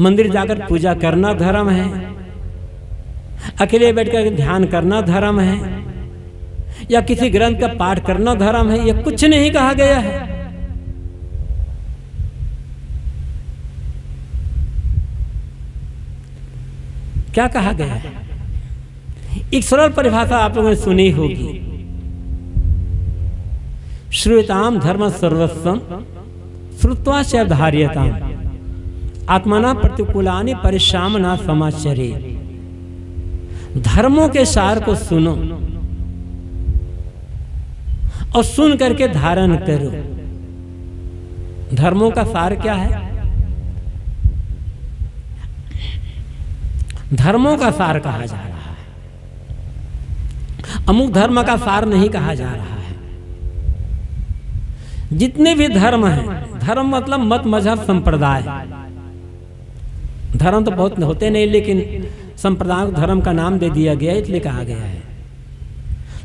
मंदिर जाकर पूजा करना धर्म है, अकेले बैठकर ध्यान करना धर्म है, या किसी ग्रंथ का पाठ करना धर्म है। ये कुछ नहीं कहा गया है। क्या कहा गया है? एक सरल परिभाषा आप लोगों ने सुनी होगी, श्रूयताम धर्म सर्वस्वम श्रुत्वा च धार्यताम आत्मना प्रतिकूलानि परिश्रामना समाचरे। धर्मों के सार को सुनो और सुन करके धारण करो। धर्मों का सार क्या है? धर्मों का सार कहा जा रहा है, अमुक धर्म का सार नहीं कहा जा रहा है। जितने भी धर्म हैं, धर्म मतलब मत मजहब संप्रदाय, धर्म तो बहुत होते नहीं, लेकिन संप्रदाय को धर्म का नाम दे दिया गया इसलिए कहा गया है।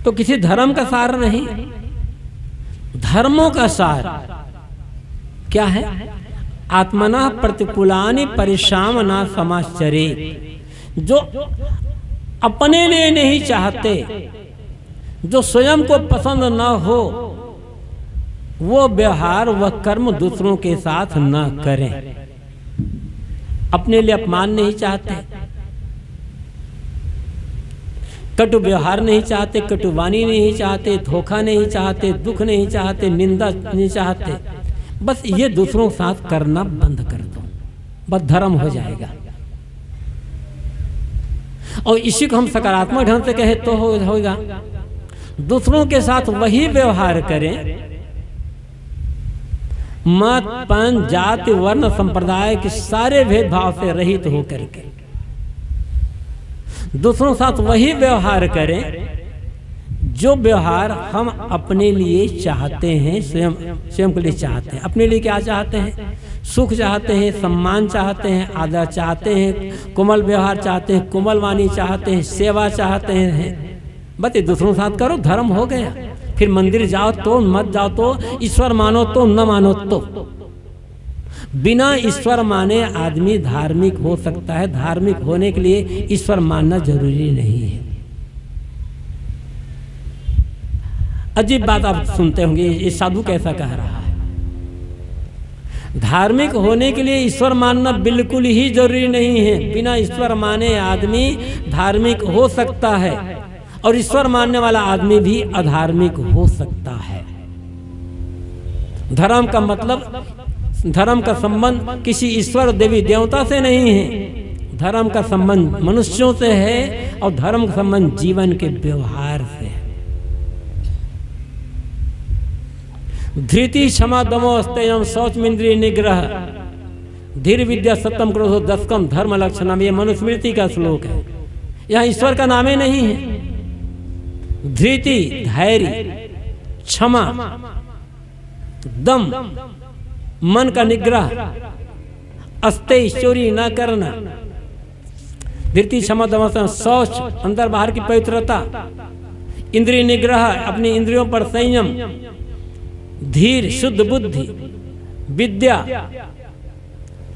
तो किसी धर्म का सार नहीं, धर्मों का सार क्या है? आत्मना प्रतिकूलानि परिश्रामना समाचरे। जो अपने लिए नहीं चाहते, जो स्वयं को पसंद न हो, वो व्यवहार वह कर्म दूसरों के साथ न करें। अपने लिए अपमान नहीं चाहते, कटु व्यवहार नहीं चाहते, कटुवाणी नहीं चाहते, धोखा नहीं चाहते, दुख नहीं चाहते, निंदा नहीं चाहते, बस ये दूसरों के साथ करना बंद कर दो, बस धर्म हो जाएगा। और इसी को हम सकारात्मक ढंग से कहे तो होगा। दूसरों के साथ वही व्यवहार करें, मत पंथ जाति वर्ण संप्रदाय के सारे भेदभाव से रहित होकर के दूसरों के साथ वही व्यवहार करें जो व्यवहार हम अपने लिए चाहते हैं, स्वयं के लिए चाहते हैं। अपने लिए क्या चाहते हैं? सुख चाहते हैं, सम्मान चाहते हैं, आदर चाहते हैं, कोमल व्यवहार चाहते हैं, कोमल वाणी चाहते हैं, सेवा चाहते हैं। बस ये दूसरों के साथ करो, धर्म हो गया। फिर मंदिर जाओ तो, मत जाओ तो, ईश्वर मानो तो, न मानो तो। बिना ईश्वर माने आदमी धार्मिक हो सकता है। धार्मिक होने के लिए ईश्वर मानना जरूरी नहीं है। अजीब बात आप सुनते होंगे, ये साधु कैसा कह रहा है? धार्मिक होने के लिए ईश्वर मानना बिल्कुल ही जरूरी नहीं है। बिना ईश्वर माने आदमी धार्मिक हो सकता है और ईश्वर मानने वाला आदमी भी अधार्मिक हो सकता है। धर्म का मतलब, धर्म का संबंध किसी ईश्वर देवी देवता से नहीं है। धर्म का संबंध मनुष्यों से है और धर्म का संबंध जीवन के व्यवहार से है। धृति क्षमा दमो स्तेयम शौचमिंद्रिय निग्रह धीर विद्या सत्यम क्रोधो दशकम धर्म लक्षणम। ये मनुस्मृति का श्लोक है। यहाँ ईश्वर का नाम ही नहीं है। धृति धैर्य, क्षमा, दम मन का निग्रह, अस्तेय चोरी न करना, धृति क्षमा दम शौच अंदर बाहर की पवित्रता, इंद्रिय निग्रह अपनी इंद्रियों पर संयम, धीर शुद्ध बुद्धि, विद्या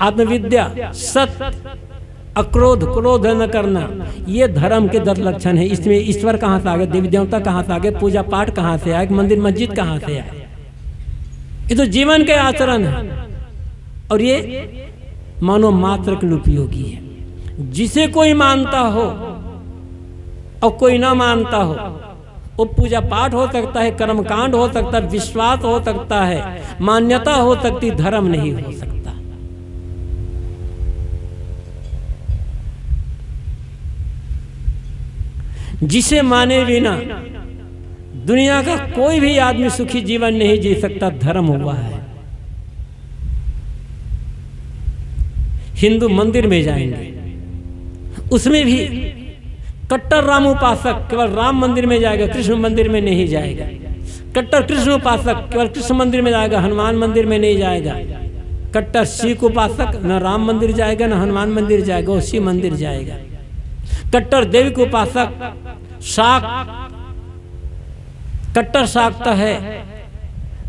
आत्मविद्या, सत्य, अक्रोध क्रोध न करना, ये धर्म के 10 लक्षण है। इसमें ईश्वर कहाँ से आ गए? देवी देवता कहाँ से आ गए? पूजा पाठ कहाँ से आए? मंदिर मस्जिद कहाँ से आए? ये तो जीवन के आचरण है और ये मानव मात्र के लिए उपयोगी है। जिसे कोई मानता हो और कोई ना मानता हो, वो पूजा पाठ हो सकता है, कर्मकांड हो सकता है, विश्वास हो सकता है, मान्यता हो सकती, धर्म नहीं हो सकता। जिसे माने बिना दुनिया का कोई भी आदमी सुखी जीवन नहीं जी सकता, धर्म हुआ है। हिंदू मंदिर में जाएंगे, उसमें भी कट्टर राम उपासक केवल राम मंदिर में जाएगा, कृष्ण मंदिर में नहीं जाएगा। कट्टर कृष्ण उपासक केवल कृष्ण मंदिर में जाएगा, हनुमान मंदिर में नहीं जाएगा। कट्टर शिव उपासक न राम मंदिर जाएगा न हनुमान मंदिर जाएगा, वो शिव मंदिर जाएगा। कट्टर देवी को उपासक कट्टर शाक्त है,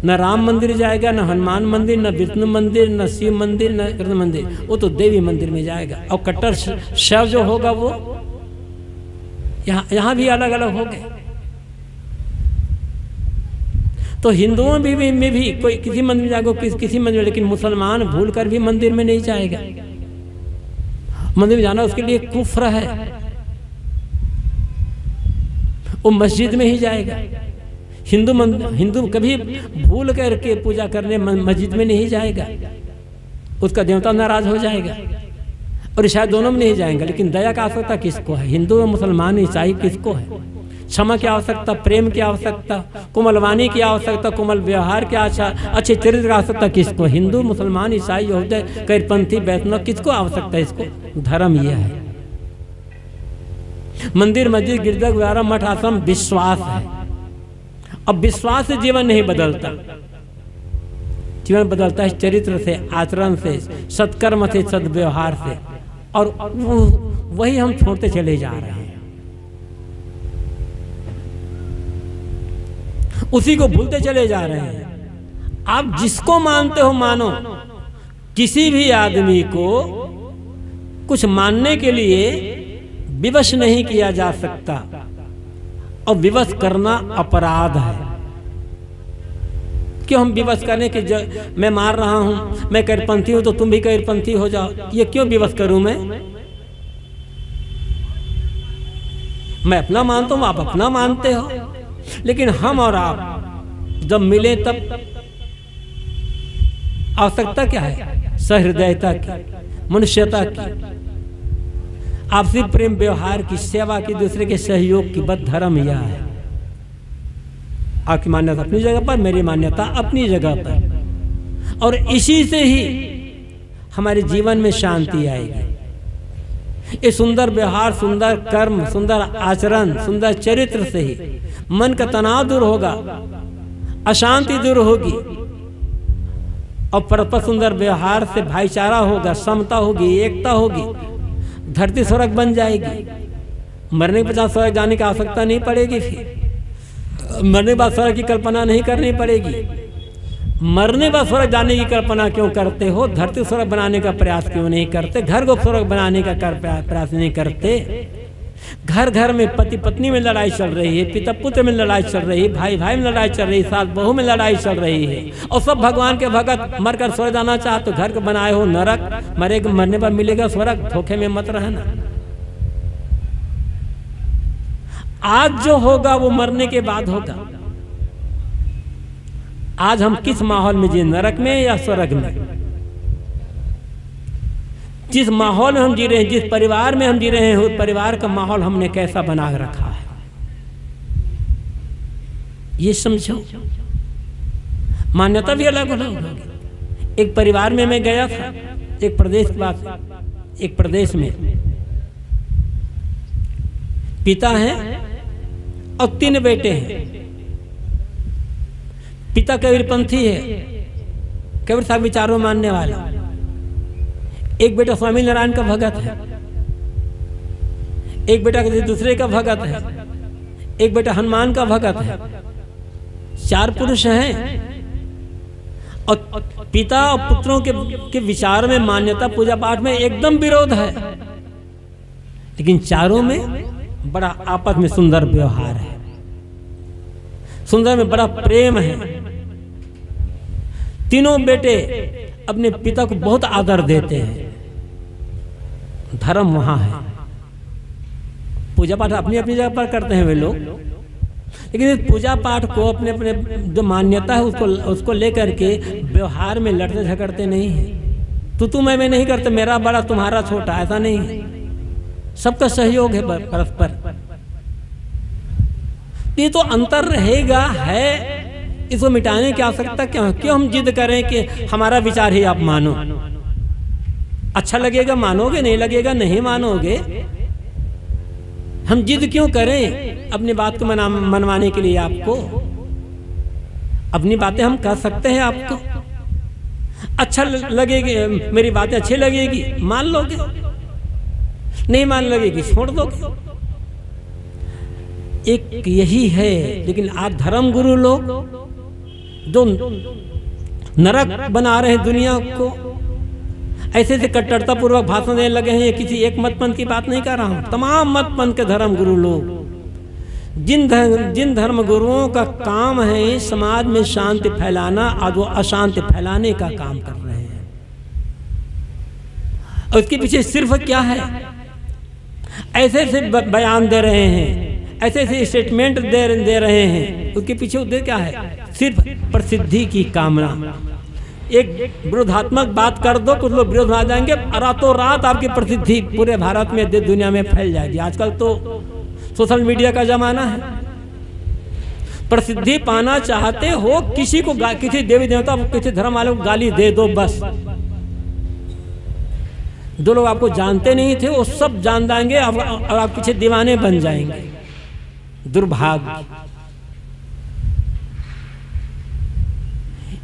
न राम मंदिर जाएगा, न हनुमान मंदिर, न विष्णु मंदिर, न शिव मंदिर, न कृष्ण मंदिर, वो तो देवी मंदिर में जाएगा। और कट्टर शैव जो होगा वो यहाँ भी अलग अलग हो गए। तो हिंदुओं में भी कोई किसी मंदिर में जाएगा, किसी मंदिर में, लेकिन मुसलमान भूल कर भी मंदिर में नहीं जाएगा। मंदिर में जाना उसके लिए कुफ्र है, वो मस्जिद में ही जाएगा। हिंदू कभी भूल करके पूजा करने मस्जिद में नहीं जाएगा, उसका देवता नाराज हो जाएगा। और शायद दोनों में नहीं जाएंगे। लेकिन दया की आवश्यकता किसको है? हिंदू और मुसलमान ईसाई किसको है? क्षमा की आवश्यकता, प्रेम की आवश्यकता, कोमलवाणी की आवश्यकता, कोमल व्यवहार की अच्छे चरित्र की आवश्यकता किसको? हिंदू, मुसलमान, ईसाई, यहूदी, कईरपंथी, वैष्णव, किसको आवश्यकता है? इसको धर्म यह है। मंदिर, मस्जिद, गिरजा, गुरुद्वारा, मठ, आश्रम विश्वास है। अब विश्वास से जीवन नहीं बदलता, जीवन बदलता है चरित्र से, आचरण से, सत्कर्म से, सद्व्यवहार से। और वही हम छोड़ते चले जा रहे हैं, उसी को भूलते चले जा रहे हैं। आप जिसको मानते हो मानो, किसी भी आदमी को कुछ मानने के लिए विवश नहीं किया जा सकता, और विवश करना अपराध है। क्यों हम विवश करें कि मैं मार रहा हूं, मैं कईरपंथी हूं तो तुम भी कईरपंथी हो जाओ? ये क्यों विवश करूं? मैं अपना मानता हूं, आप अपना मानते हो। लेकिन हम और आप जब मिले तब आवश्यकता क्या है? सहृदयता की, मनुष्यता की, आपसी प्रेम व्यवहार की, सेवा की, दूसरे के सहयोग की। बस धर्म यह है। आपकी मान्यता अपनी जगह पर, मेरी मान्यता अपनी जगह पर, और इसी से ही हमारे जीवन में शांति आएगी। ये सुंदर व्यवहार, सुंदर कर्म, सुंदर आचरण, सुंदर चरित्र से ही मन का तनाव दूर होगा, अशांति दूर होगी, और परस्पर सुंदर व्यवहार से भाईचारा होगा, समता होगी, एकता होगी, धरती स्वर्ग बन जाएगी। मरने के 50 स्वर्ग जाने की आवश्यकता नहीं पड़ेगी। फिर मरने के बाद स्वर्ग की कल्पना नहीं करनी पड़ेगी। मरने के बाद स्वर्ग जाने की कल्पना क्यों करते हो? धरती स्वर्ग बनाने का प्रयास क्यों नहीं करते? घर को स्वर्ग बनाने का प्रयास नहीं करते? घर घर में पति पत्नी में लड़ाई चल रही है, पिता पुत्र में लड़ाई चल रही है, भाई भाई में लड़ाई चल रही है, सास बहू में लड़ाई चल रही है, और सब भगवान के भगत मरकर स्वर्ग जाना चाह तो घर को बनाए हो नरक। मरने पर मिलेगा स्वर्ग, धोखे में मत रहना। आज जो होगा वो मरने के बाद होगा। आज हम किस माहौल में जी, नरक में या स्वर्ग में? जिस माहौल में हम जी रहे हैं, जिस परिवार में हम जी रहे हैं, उस परिवार का माहौल हमने कैसा बना रखा है, ये समझो। मान्यता भी अलग अलग होगी। एक परिवार में मैं गया था, एक प्रदेश की बात, एक प्रदेश में पिता हैं और 3 बेटे हैं। पिता कबीरपंथी है, कबीर साहब विचारों मानने वाला। एक बेटा स्वामी नारायण का भगत है, एक बेटा किसी दूसरे का भगत है, एक बेटा हनुमान का भगत है। 4 पुरुष हैं, और पिता और पुत्रों के विचार में, मान्यता, पूजा पाठ में एकदम विरोध है, लेकिन चारों में बड़ा आपस में सुंदर व्यवहार है, सुंदर में बड़ा प्रेम है। तीनों बेटे अपने पिता को बहुत आदर देते हैं, धर्म वहां है। पूजा पाठ अपनी अपनी जगह पर करते हैं वे लोग, लेकिन इस पूजा पाठ को अपने अपने जो मान्यता है उसको लेकर के व्यवहार में लड़ते झगड़ते नहीं है। तू मैं नहीं करते, मेरा बड़ा तुम्हारा छोटा, ऐसा नहीं है। सबका सहयोग है परस्पर। ये तो अंतर रहेगा है, इसको मिटाने की आवश्यकता क्यों हम जिद करें कि हमारा विचार ही आप मानो। अच्छा लगेगा मानोगे, नहीं लगेगा नहीं मानोगे। हम जिद क्यों करें अपनी बात को मनवाने के लिए? आपको अपनी बातें हम कह सकते हैं, आपको अच्छा लगेगी, मेरी बातें अच्छी लगेगी मान लोगे, नहीं मान लगेगी छोड़ दोगे। एक यही है। लेकिन आज धर्म गुरु लोग जो नरक बना रहे हैं दुनिया को, ऐसे ऐसे कट्टरता पूर्वक भाषण देने लगे हैं। ये किसी एक मतपंथ की बात नहीं कर रहा हूं, तमाम मतपंथ के धर्म गुरु लोग, जिन धर्म गुरुओं का काम है समाज में शांति फैलाना, आज वो अशांति फैलाने का काम कर रहे हैं। और उसके पीछे सिर्फ क्या है? ऐसे ऐसे बयान दे रहे हैं, ऐसे ऐसे स्टेटमेंट दे रहे हैं। उसके पीछे उद्देश्य क्या है? सिर्फ प्रसिद्धि की कामना। एक विरोधात्मक बात कर दो, कुछ लोग विरोध आ जाएंगे, रातों रात आपकी प्रसिद्धि पूरे भारत में, दुनिया में फैल जाएगी। आजकल तो सोशल मीडिया का जमाना है। प्रसिद्धि पाना चाहते हो, किसी को किसी देवी देवता, किसी धर्म वाले को गाली दे दो बस। जो लोग आपको जानते नहीं थे वो सब जान जाएंगे और आप पीछे दीवाने बन जाएंगे। दुर्भाग्य।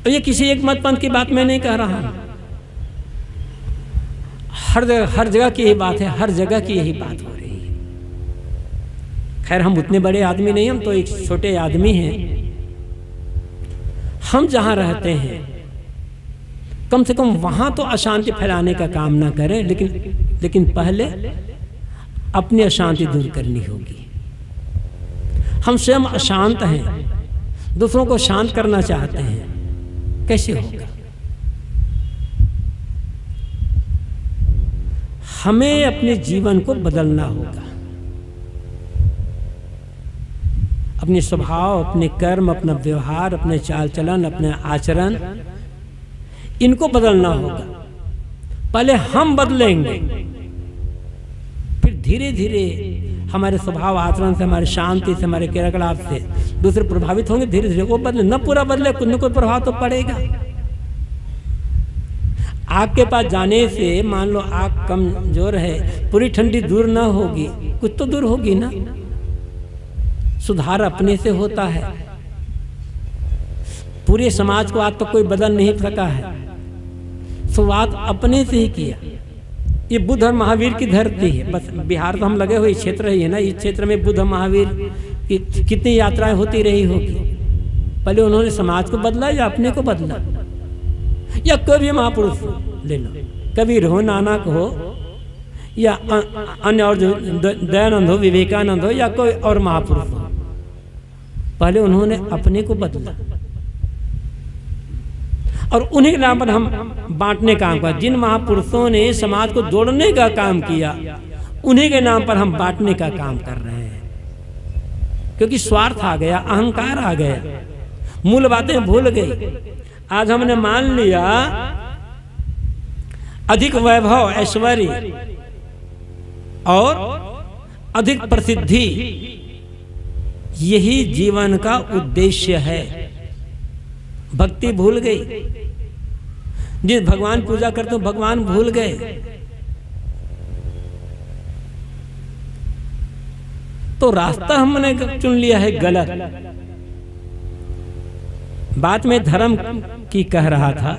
ये किसी एक मतपंथ की बात मैं नहीं कह रहा हूं, हर जगह की यही बात है, हर जगह की यही बात हो रही है। खैर हम उतने बड़े आदमी नहीं, हम तो एक छोटे आदमी हैं। हम जहां रहते हैं कम से कम वहां तो अशांति फैलाने का काम ना करें, लेकिन पहले अपनी अशांति दूर करनी होगी। हम स्वयं अशांत हैं, दूसरों को शांत करना चाहते हैं, कैसे होगा? हमें अपने जीवन को बदलना होगा, अपने स्वभाव, अपने कर्म, अपना व्यवहार, अपने चाल चलन, अपने आचरण, इनको बदलना होगा। पहले हम बदलेंगे, फिर धीरे धीरे हमारे स्वभाव आचरण से, हमारे शांति से, हमारे क्रियाकलाप से दूसरे प्रभावित होंगे। धीरे धीरे वो बदले, न पूरा बदले, कुछ न कुछ प्रभाव तो पड़ेगा। आग के पास जाने से मान लो आग कमजोर है, पूरी ठंडी दूर ना होगी, कुछ तो दूर होगी ना। सुधार अपने से होता है। पूरे समाज को आज तक कोई बदल नहीं सका है, शुरुआत अपने से ही किया। ये बुद्ध और महावीर की धरती है। बस बिहार तो हम लगे हुए क्षेत्र ही है ना, इस क्षेत्र में बुद्ध और महावीर की कितनी यात्राएं होती रही होगी। पहले उन्होंने समाज को बदला या अपने को बदला? या कोई भी महापुरुष ले लो, कबीर हो, नानक हो, या अन्य और जो दयानंद हो, विवेकानंद हो, या कोई और महापुरुष हो, पहले उन्होंने अपने को बदला और उन्हीं के नाम पर हम बांटने का काम किया। जिन महापुरुषों ने समाज को जोड़ने का काम किया, उन्हीं के नाम पर हम बांटने का काम कर रहे हैं। क्योंकि स्वार्थ आ गया, अहंकार आ गया, मूल बातें भूल गई। आज हमने मान लिया अधिक वैभव, ऐश्वर्य और अधिक प्रसिद्धि यही जीवन का उद्देश्य है। भक्ति भूल गई। जिस भगवान पूजा करते हो भगवान भूल गए। तो रास्ता हमने चुन लिया है गलत। बात में धर्म की कह रहा था।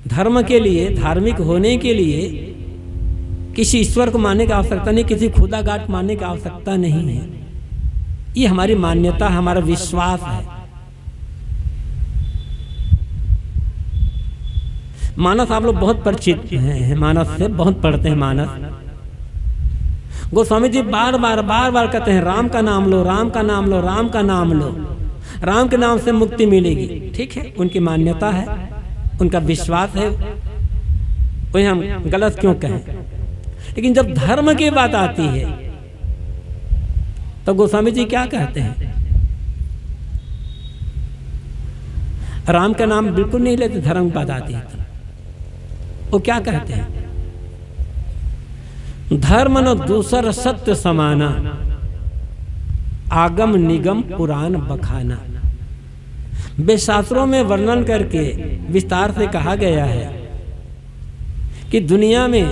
धर्म के लिए, धार्मिक होने के लिए किसी ईश्वर को मानने की आवश्यकता नहीं, किसी खुदा गाट मानने की आवश्यकता नहीं है। ये हमारी मान्यता, हमारा विश्वास है। मानस आप लोग बहुत परिचित हैं, मानस से बहुत पढ़ते हैं। मानस गोस्वामी जी बार बार कहते हैं राम का नाम लो, राम का नाम लो, राम का नाम लो। राम के नाम से मुक्ति मिलेगी, ठीक है, उनकी मान्यता है, उनका विश्वास है, वही हम गलत क्यों कहें। लेकिन जब धर्म की बात आती है तो गोस्वामी जी क्या कहते हैं, राम का नाम बिल्कुल नहीं लेते, धर्म की बात आती है वो क्या कहते हैं, धर्म न दूसर सत्य समाना, आगम निगम पुराण बखाना। वे शास्त्रों में वर्णन करके विस्तार से कहा गया है कि दुनिया में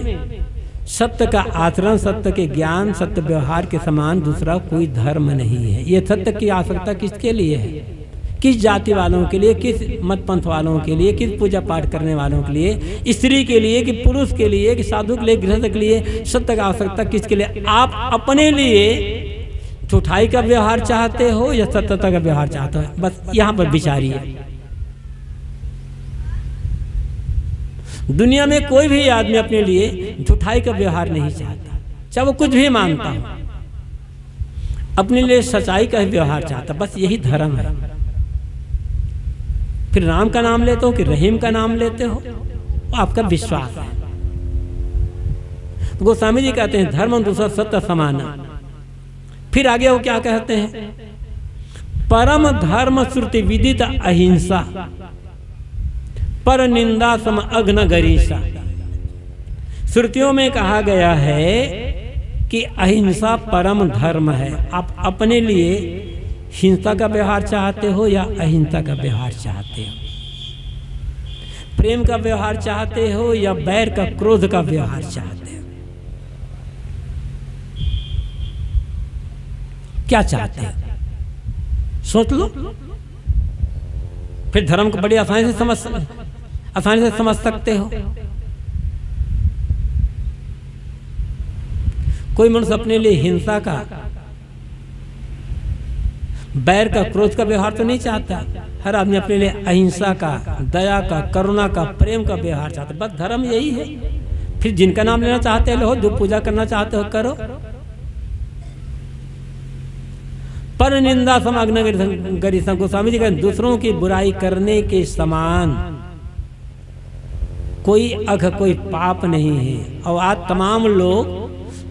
सत्य का आचरण, सत्य के ज्ञान, सत्य व्यवहार के समान दूसरा कोई धर्म नहीं है। ये सत्य की आवश्यकता किसके लिए है, किस जाति वालों के लिए, किस मत पंथ वालों के लिए, किस पूजा पाठ करने वालों के लिए, स्त्री के लिए कि पुरुष के लिए कि साधु के लिए, गृहस्थ के लिए, सत्य का आवश्यकता किसके लिए। आप अपने लिए झूठाई का व्यवहार चाहते हो या सत्यता का व्यवहार चाहते हो, बस यहाँ पर विचारिए। दुनिया में कोई भी आदमी अपने लिए झूठाई का व्यवहार नहीं चाहता, चाहे वो कुछ भी मानता हो, अपने लिए सच्चाई का व्यवहार चाहता, बस यही धर्म है। फिर राम का नाम लेते हो कि रहीम का नाम लेते हो, वो आपका विश्वास है। तो गोस्वामी जी कहते हैं धर्म दूसरा सत्य समाना। फिर आगे वो क्या कहते हैं, परम धर्म श्रुति विदित अहिंसा, पर निंदा सम अग्न गरीसा। श्रुतियों में कहा गया है कि अहिंसा परम धर्म है। आप अपने लिए हिंसा का व्यवहार चाहते हो या अहिंसा का व्यवहार चाहते हो, प्रेम का व्यवहार चाहते हो या बैर का, क्रोध का व्यवहार चाहते हो, क्या चाहते हो, सोच लो। फिर धर्म को बड़ी आसानी से समझ सकते हो। कोई मनुष्य अपने लिए हिंसा का, बैर का, क्रोध का व्यवहार तो नहीं चाहता। हर आदमी अपने लिए अहिंसा का, दया का, करुणा का, प्रेम का व्यवहार चाहता है। बस धर्म यही है। फिर जिनका नाम लेना चाहते हो, जो पूजा करना चाहते हो करो। पर निंदा समाग्न गरीसा। गोस्वामी जी कहते दूसरों की बुराई करने के समान कोई अघ, कोई पाप नहीं है। और आज तमाम लोग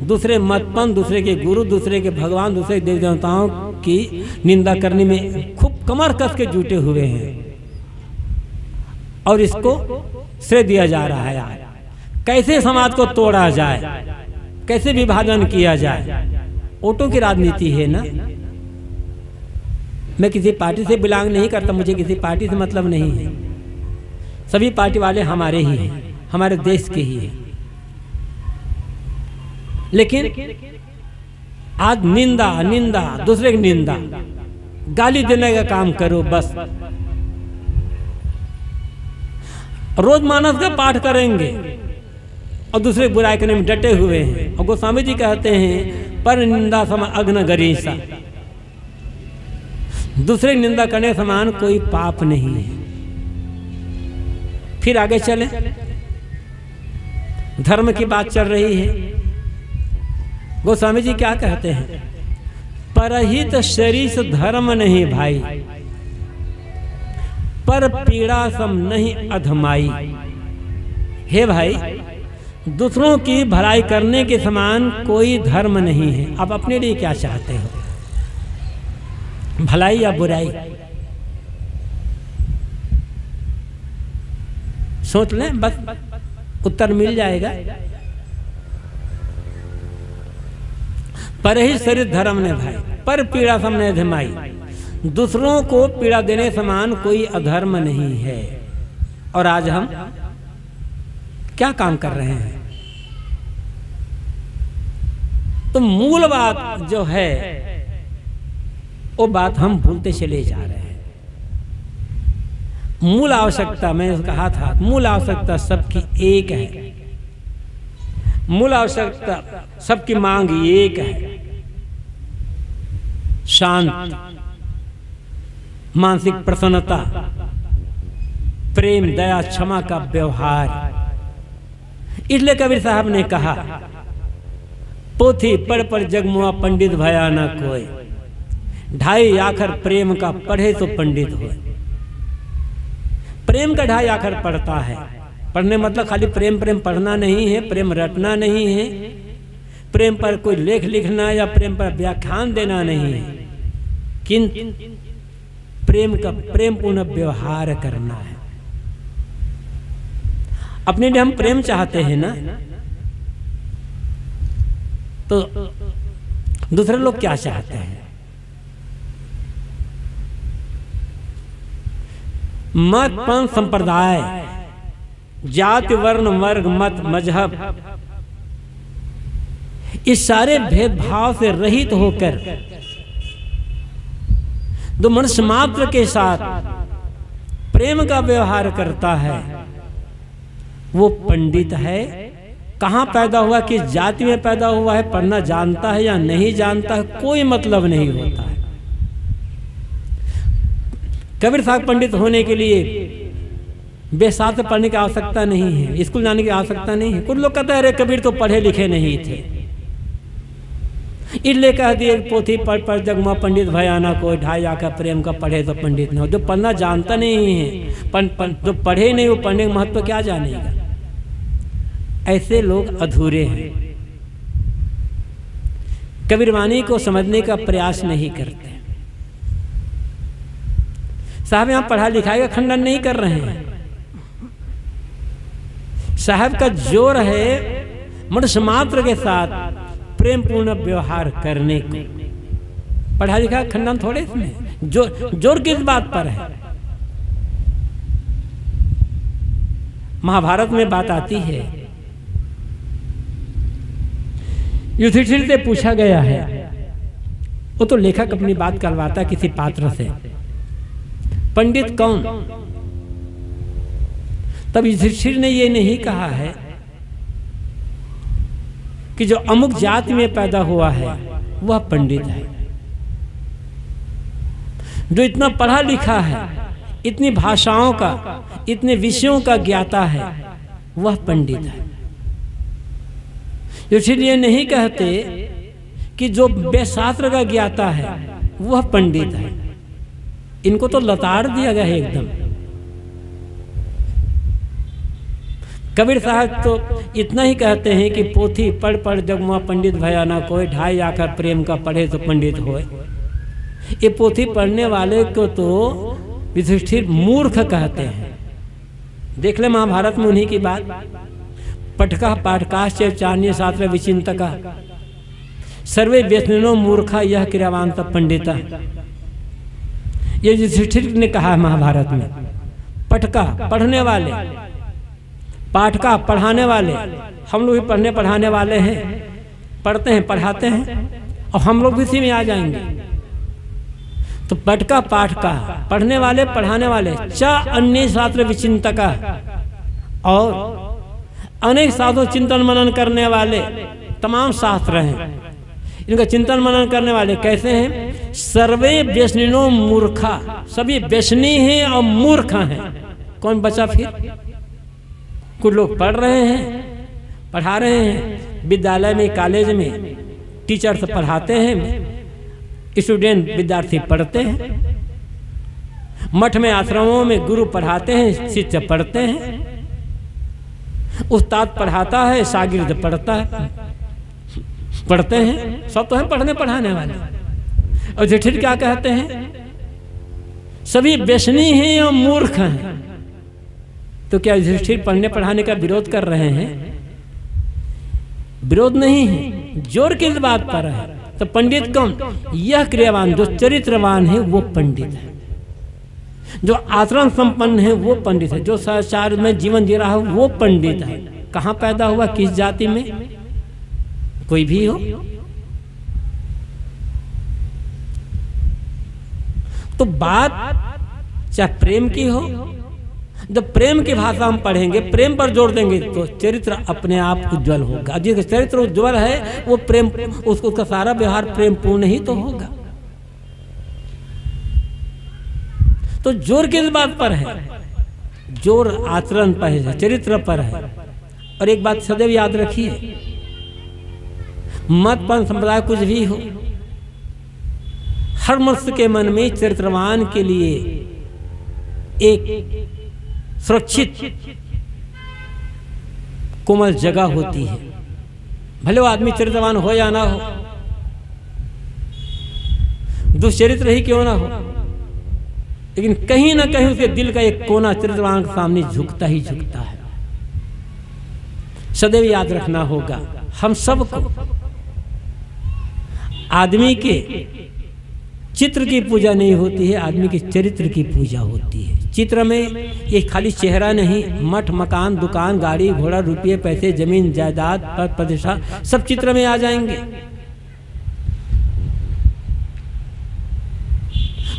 दूसरे मतपंथ, दूसरे के गुरु, दूसरे के भगवान, दूसरे देवी देवताओं की निंदा करने में खूब कमर कस के जुटे हुए हैं और इसको श्रेय दिया जा रहा है। कैसे समाज को तोड़ा जाए, कैसे विभाजन किया जाए, वोटों की राजनीति है ना। मैं किसी पार्टी से बिलोंग नहीं करता, मुझे किसी पार्टी से मतलब नहीं है। सभी पार्टी वाले हमारे ही हैं, हमारे देश के ही हैं। लेकिन आज निंदा, दूसरे की निंदा, गाली देने का काम करो बस। रोज मानस का पाठ करेंगे और दूसरे बुराई करने में डटे हुए हैं। और गोस्वामी जी कहते हैं पर निंदा सम अग्न गरीसा। दूसरे की निंदा करने समान कोई पाप नहीं है। फिर आगे चले, धर्म की बात चल रही है। गोस्वामी जी क्या कहते हैं, परहित शरीर धर्म नहीं भाई, पर पीड़ा सम नहीं अधमाई। हे भाई, दूसरों की भलाई करने के समान कोई धर्म नहीं है। आप अपने लिए क्या चाहते हो, भलाई या बुराई? सोच लें, बस उत्तर मिल जाएगा। पर ही शरीर धर्म ने भाई, पर पीड़ा सम ने अधमाई। दूसरों को पीड़ा देने समान कोई अधर्म नहीं है। और आज हम क्या काम कर रहे हैं? तो मूल बात जो है वो बात हम भूलते चले जा रहे हैं। मूल आवश्यकता, मैंने कहा था, मूल आवश्यकता सबकी एक है। मूल आवश्यकता सबकी मांग एक है, शांत, मानसिक प्रसन्नता, प्रेम, दया, क्षमा का व्यवहार। इसलिए कबीर साहब ने कहा, पोथी पढ़ पर जगमुआ पंडित भया न कोई, ढाई आखर प्रेम का पढ़े तो पंडित हो। प्रेम का ढाई आखर पढ़ता है। पढ़ने मतलब खाली प्रेम प्रेम पढ़ना नहीं है, प्रेम रटना नहीं है, प्रेम पर कोई लेख लिखना या प्रेम पर व्याख्यान देना नहीं है, किंतु प्रेम का प्रेम पूर्ण व्यवहार करना है। अपने लिए हम प्रेम चाहते हैं ना, तो दूसरे लोग क्या चाहते हैं? मत पंथ संप्रदाय, जाति वर्ण वर्ग मत मजहब, इस सारे भेदभाव से रहित होकर जो मनुष्य मात्र के साथ प्रेम का व्यवहार करता है वो पंडित है। कहाँ पैदा हुआ, किस जाति में पैदा हुआ है, पढ़ना जानता है या नहीं जानता है, कोई मतलब नहीं होता है। कबीर साहब पंडित होने के लिए बेशास्त्र पढ़ने की आवश्यकता नहीं है, स्कूल जाने की आवश्यकता नहीं है। कुछ लोग कहते हैं अरे कबीर तो पढ़े लिखे नहीं थे, इसलिए कह दिए पोथी पढ़ पढ़ जगमा पंडित भयाना कोई, ढाई आकर प्रेम का पढ़े तो पंडित न हो। जो पढ़ना जानता नहीं है, जो पढ़े नहीं वो पढ़ने का महत्व क्या जानेगा। ऐसे लोग अधूरे हैं, कबीरवाणी को समझने का प्रयास नहीं करते। साहब यहाँ पढ़ाई लिखाई का खंडन नहीं कर रहे हैं, साहब का जोर है मनुष्य मात्र के साथ प्रेम पूर्ण व्यवहार करने को। पढ़ाई लिखाई का खंडन थोड़े इसमें, जोर किस बात पर है? महाभारत में बात आती है, युधिष्ठिर से पूछा गया है, वो तो लेखक अपनी बात करवाता किसी पात्र से, पंडित कौन? तब युधिष्ठिर ने ये नहीं कहा है कि जो अमुक जाति में पैदा हुआ है वह पंडित है। जो इतना पढ़ा लिखा है, इतनी भाषाओं का, इतने विषयों का ज्ञाता है, वह पंडित है। इसलिए नहीं कहते कि जो वेदशास्त्र का ज्ञाता है वह पंडित है। इनको तो लताड़ दिया गया है एकदम। कबीर साहब तो इतना ही कहते हैं कि पोथी पढ़ पढ़ जगमा पंडित भयाना कोई, ढाई आकर प्रेम का पढ़े तो पंडित होए। ये पोथी पढ़ने वाले को तो युधिष्ठिर मूर्ख कहते हैं। देख ले महाभारत में उन्हीं की बात, पटका पाठकाश्च चान्य शास्त्र विचिंतका सर्वे व्यसनिनो मूर्खा यह क्रियावान पंडिता। ये युधिष्ठिर ने कहा है महाभारत में। पटका पढ़ने वाले, पाठका पढ़ाने वाले, हम लोग भी पढ़ने पढ़ाने वाले हैं, पढ़ते हैं पढ़ाते हैं, और हम लोग भी इसी में आ जाएंगे। तो पटका पाठका पढ़ने वाले पढ़ाने वाले, चा अन्य शास्त्र विचिंतका, और अनेक शास्त्रों चिंतन मनन करने वाले, तमाम शास्त्र हैं इनका चिंतन मनन करने वाले कैसे हैं? सर्वे व्यसनिनो मूर्खा, सभी व्यसनी हैं और मूर्ख हैं। कौन बचा फिर? कुछ लोग पढ़ रहे हैं, पढ़ा रहे हैं, विद्यालय में कॉलेज में टीचर से पढ़ाते हैं, स्टूडेंट विद्यार्थी पढ़ते हैं, मठ में आश्रमों में गुरु पढ़ाते हैं, शिष्य पढ़ते हैं, उस्ताद पढ़ाता है, शागिर्द पढ़ता है, पढ़ते हैं, सब तो हैं पढ़ने पढ़ाने वाले। और युधिष्ठिर क्या कहते हैं? सभी व्यसनी हैं और मूर्ख हैं। तो क्या युधिष्ठिर पढ़ने पढ़ाने का विरोध कर रहे हैं? विरोध नहीं है, जोर किस बात पर है? तो पंडित कौन? यह क्रियावान, जो चरित्रवान है वो पंडित है, जो आचरण संपन्न है वो पंडित है, जो सदाचार में जीवन जी रहा है वो पंडित है। कहाँ पैदा हुआ, किस जाति में, कोई भी हो। तो बात चाहे प्रेम की हो, जब प्रेम की भाषा हम पढ़ेंगे, प्रेम पर जोर देंगे, तो चरित्र अपने आप उज्जवल होगा। जिसका चरित्र उज्जवल है वो प्रेम, उसका सारा व्यवहार प्रेम पूर्ण ही तो होगा। तो जोर किस बात पर है? जोर आचरण पर है, चरित्र पर है। और एक बात सदैव याद रखिए, मत पंथ संप्रदाय कुछ भी हो, हर मनुष्य के मन में चरित्रवान के लिए एक सुरक्षित कोमल जगह होती है, भले वो आदमी चरित्रवान हो या ना हो, दुष्चरित्र ही क्यों ना हो, लेकिन कहीं ना कहीं उसके दिल का एक कोना चरित्रवान के सामने झुकता ही झुकता है। सदैव याद रखना होगा हम सबको, आदमी के चित्र की पूजा नहीं होती है, आदमी के चरित्र की पूजा होती है। चित्र में ये खाली चेहरा नहीं, मठ मकान दुकान गाड़ी घोड़ा रुपये पैसे जमीन जायदाद पद प्रतिष्ठा सब चित्र में आ जाएंगे।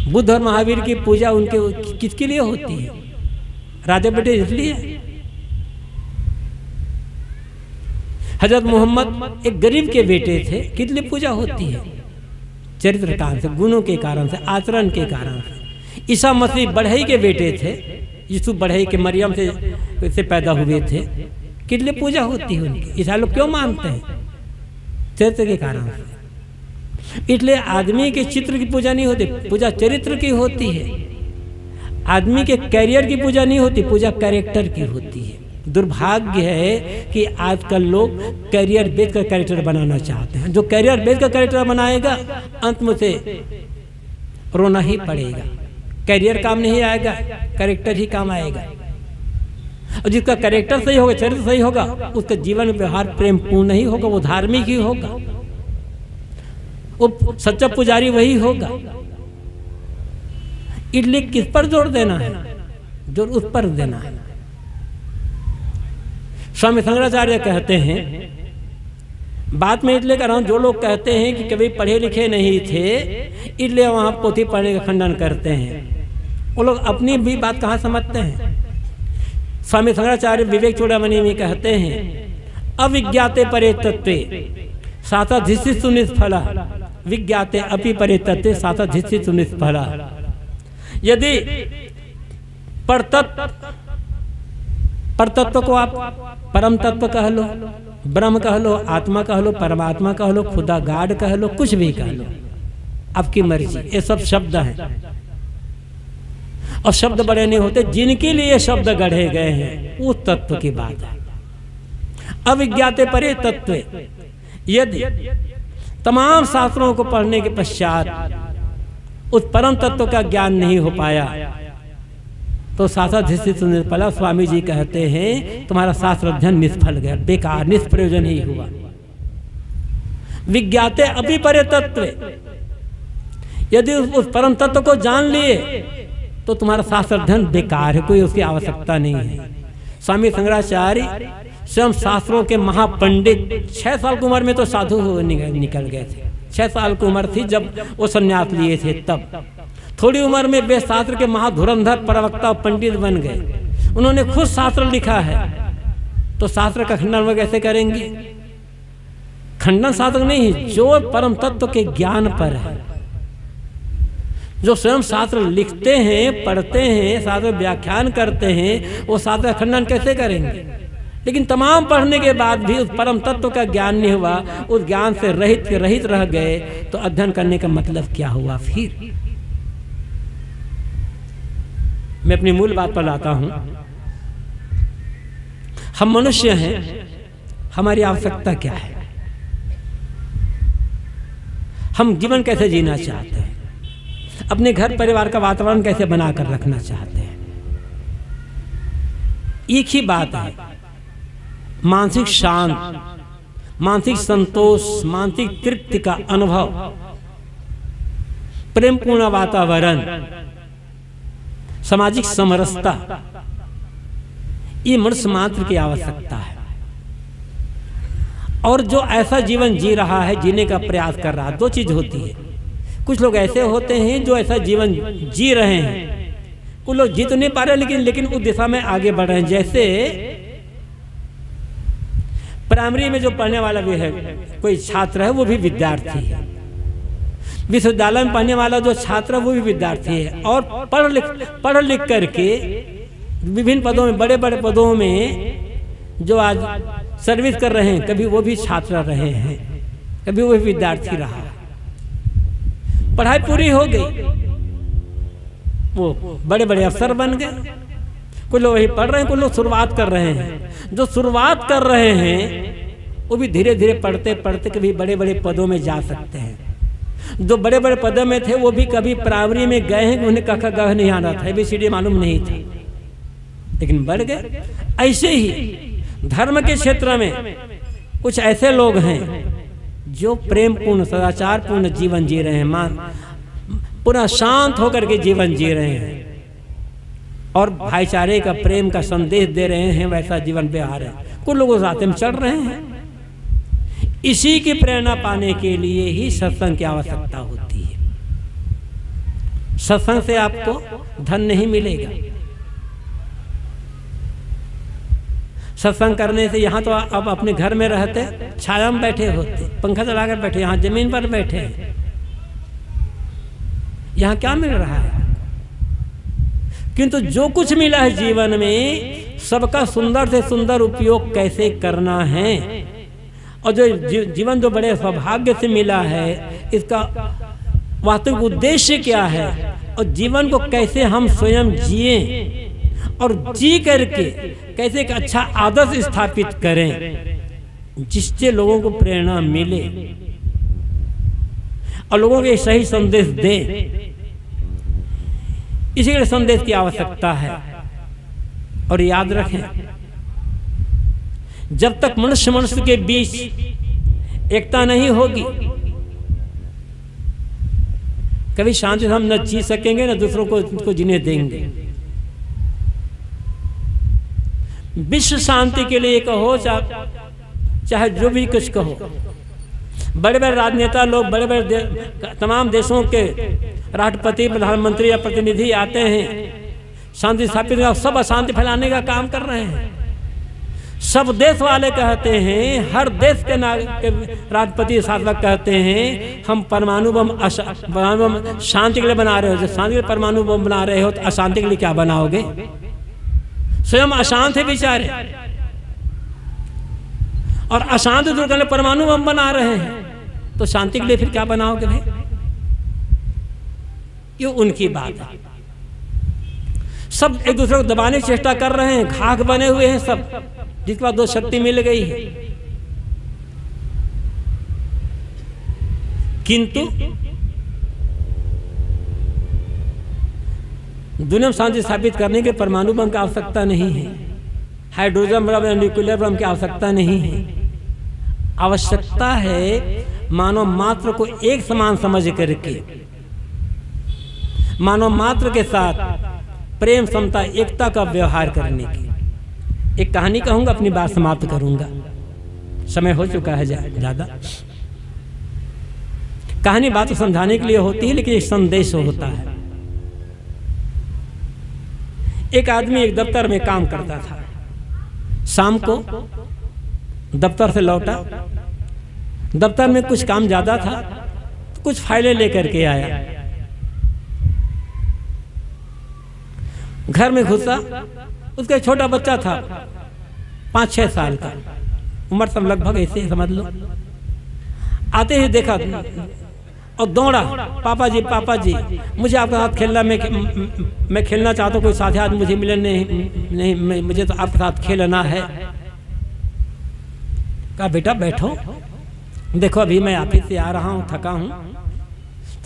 बुद्ध और महावीर की पूजा उनके किसके लिए होती है? राजा बेटे इसलिए। हजरत मोहम्मद एक गरीब के बेटे थे, किस लिए पूजा होती है? चरित्र कारण से, गुणों के कारण से, आचरण के कारण से। ईसा मसीह बढ़ई के बेटे थे, यीशु बढ़ई के मरियम से पैदा हुए थे, किस लिए पूजा होती है उनकी? ईसा लोग क्यों मानते हैं? चरित्र के कारण से। इसलिए आदमी के चित्र की पूजा नहीं होती, पूजा चरित्र की होती है। आदमी के कैरियर की पूजा नहीं होती, पूजा कैरेक्टर की होती है। दुर्भाग्य है कि आजकल लोग कैरियर बेस का कैरेक्टर बनाना चाहते हैं। जो कैरियर बेस का कैरेक्टर बनाएगा अंत में से रोना ही पड़ेगा। कैरियर काम नहीं आएगा, कैरेक्टर ही काम आएगा। और जिसका कैरेक्टर सही होगा, चरित्र सही होगा, उसका जीवन व्यवहार प्रेम पूर्ण ही होगा, वो धार्मिक ही होगा, वो सच्चा पुजारी वही होगा। इसलिए किस पर जोर देना है? जोर उस पर देना है। स्वामी शंकराचार्य कहते हैं, बात में इसलिए कर रहा हूं, जो लोग कहते हैं कि कभी पढ़े लिखे नहीं थे इसलिए वहां पोथी पढ़ने का खंडन करते हैं, वो लोग अपनी भी बात कहाँ समझते हैं। स्वामी शंकराचार्य विवेक चूड़ामणि में कहते हैं, अविज्ञाते परे तत्वे साथाधिष्ठितु निष्फला, विज्ञाते अपि परे तत्वे साथाधिष्ठितु निष्फला। यदि परतत्व को आप परम तत्व कह लो, ब्रह्म कह लो, आत्मा कह लो, परमात्मा कह लो, खुदा गाड कह लो, कुछ भी कह लो, आपकी मर्जी, ये सब शब्द हैं। और शब्द बड़े नहीं होते, जिनके लिए शब्द गढ़े गए हैं उस तत्व की बात है। अविज्ञाते परे तत्व, यदि तमाम शास्त्रों को पढ़ने के पश्चात उस परम तत्व का ज्ञान नहीं हो पाया तो साथाधिष्ठितु निष्फला। स्वामी जी कहते हैं तुम्हारा शास्त्र अध्ययन निष्फल गया, बेकार, निष्प्रयोजन ही हुआ। विज्ञाते अपि परे तत्व, यदि उस परम तत्व को जान लिए तो तुम्हारा शास्त्र अध्ययन बेकार है, कोई उसकी आवश्यकता नहीं है। स्वामी शंकराचार्य स्वयं शास्त्रों के महापंडित, 6 साल की उम्र में तो साधु निकल गए थे। 6 साल की उम्र थी जब वो संन्यास लिए थे, तब थोड़ी उम्र में वे शास्त्र के महाधुरंधर प्रवक्ता पंडित बन गए। उन्होंने खुद शास्त्र लिखा है, तो शास्त्र का खंडन वो कैसे करेंगे? खंडन शास्त्र नहीं है, जो परम तत्व के ज्ञान पर है, जो स्वयं शास्त्र लिखते हैं, पढ़ते हैं, शास्त्र व्याख्यान करते हैं, वो शास्त्र खंडन कैसे करेंगे? लेकिन तमाम पढ़ने के बाद भी उस परम तत्व का ज्ञान नहीं हुआ, उस ज्ञान से रहित रह गए, तो अध्ययन करने का मतलब क्या हुआ? फिर मैं अपनी मूल बात पर लाता हूं। हम मनुष्य हैं, हमारी आवश्यकता क्या है? हम जीवन कैसे जीना चाहते हैं? अपने घर परिवार का वातावरण कैसे बनाकर रखना चाहते हैं? एक ही बात है, मानसिक शांत, मानसिक संतोष, मानसिक तृप्ति का अनुभव, प्रेमपूर्ण वातावरण, सामाजिक समरसता, ये मनुष्य मात्र की आवश्यकता है। और जो ऐसा जीवन जी रहा है, जीने का प्रयास कर रहा है, 2 चीज होती है। कुछ लोग ऐसे होते हैं जो ऐसा जीवन जी रहे हैं, वो लोग जी तो नहीं पा रहे लेकिन उस दिशा में आगे बढ़ रहे हैं। जैसे प्राइमरी में जो पढ़ने वाला भी है, कोई छात्र है, वो भी विद्यार्थी है। विश्वविद्यालय में पढ़ने वाला जो छात्र है वो भी विद्यार्थी है, और पढ़ लिख करके विभिन्न पदों में, बड़े बड़े पदों में जो आज सर्विस कर रहे हैं, कभी वो भी छात्र रहे हैं, कभी वो भी विद्यार्थी रहा। पढ़ाई पूरी हो गई, वो बड़े बड़े अफसर बन गए। कुछ लोग वही पढ़ रहे हैं, कुछ लोग शुरुआत कर रहे हैं। जो शुरुआत कर रहे हैं वो भी धीरे धीरे पढ़ते पढ़ते कभी बड़े बड़े पदों में जा सकते हैं। जो बड़े बड़े पदों में थे वो भी कभी प्राइमरी में गए हैं, उन्हें क ख ग नहीं आना था, ABCD मालूम नहीं था, लेकिन बढ़ गए। ऐसे ही धर्म के क्षेत्र में कुछ ऐसे लोग हैं जो प्रेम पूर्ण सदाचार पूर्ण जीवन जी रहे हैं, पूरा शांत होकर के जीवन जी रहे हैं और भाईचारे का प्रेम का संदेश दे रहे हैं, वैसा जीवन व्यवहार है। कुछ लोग उस रास्ते में चल रहे हैं। इसी की प्रेरणा पाने के लिए ही सत्संग की आवश्यकता होती है। सत्संग से आपको धन नहीं मिलेगा। सत्संग करने से यहाँ तो अब अपने घर में रहते, छाया में बैठे होते, पंखा चलाकर बैठे, यहाँ जमीन पर बैठे हैं। यहाँ क्या मिल रहा है? किंतु जो कुछ मिला है जीवन में, सबका सुंदर से सुंदर उपयोग कैसे करना है, और जो जीवन जो बड़े सौभाग्य से मिला है, इसका वास्तविक उद्देश्य क्या है, और जीवन को कैसे हम स्वयं जिए और जी करके कैसे एक अच्छा आदर्श स्थापित करें, जिससे लोगों को प्रेरणा मिले और लोगों को सही संदेश दें। इसी के लिए संदेश की आवश्यकता है। और याद रखें, जब तक मनुष्य मनुष्य के बीच एकता नहीं होगी, कभी शांति से हम न जी सकेंगे, न दूसरों को जीने देंगे। विश्व शांति के लिए कहो, चाहे जो भी कुछ कहो, बड़े बड़े राजनेता लोग, बड़े बड़े तमाम देशों के राष्ट्रपति, प्रधानमंत्री या प्रतिनिधि आते हैं, शांति स्थापित का, सब अशांति फैलाने का काम कर रहे हैं। सब देश वाले कहते हैं, हर देश के राष्ट्रपति शासक कहते हैं, हम परमाणु बम शांति के लिए बना रहे हो। जब शांति के लिए परमाणु बम बना रहे हो तो अशांति के लिए क्या बनाओगे? स्वयं अशांत है बेचारे, और अशांत दूर करने परमाणु बम बना रहे हैं, तो शांति के लिए फिर क्या बनाओगे भाई? ये उनकी बात है। सब एक दूसरे को दबाने की चेष्टा कर रहे हैं, घाघ बने हुए हैं सब, जिसके बाद दो शक्ति मिल गई है। किंतु दुनिया में शांति स्थापित करने के परमाणु बम की आवश्यकता नहीं है, हाइड्रोजन बम या न्यूक्लियर बम की आवश्यकता नहीं है। आवश्यकता है मानव मात्र को एक समान समझ करके, मानव मात्र के साथ प्रेम, समता, एकता का व्यवहार करने की। एक कहानी कहूंगा, अपनी बात समाप्त करूंगा, समय हो चुका है ज्यादा। कहानी बात समझाने के लिए होती है, लेकिन एक संदेश होता है। एक आदमी एक दफ्तर में काम करता था। शाम को दफ्तर से लौटा, दफ्तर में कुछ काम ज्यादा था, तो कुछ फाइलें लेकर के आया। घर में घुसा, उसका एक छोटा बच्चा था, 5-6 साल का, उम्र सब लगभग ऐसे समझ लो। आते ही देखा और दौड़ा, पापा जी मुझे आपके साथ खेलना, मैं खेलना चाहता हूँ, कोई साथी आदमी मुझे मिले नहीं, मुझे तो आपके साथ खेलना है। कहा बेटा बैठो, देखो अभी मैं ऑफिस से आ रहा हूँ, थका हूँ,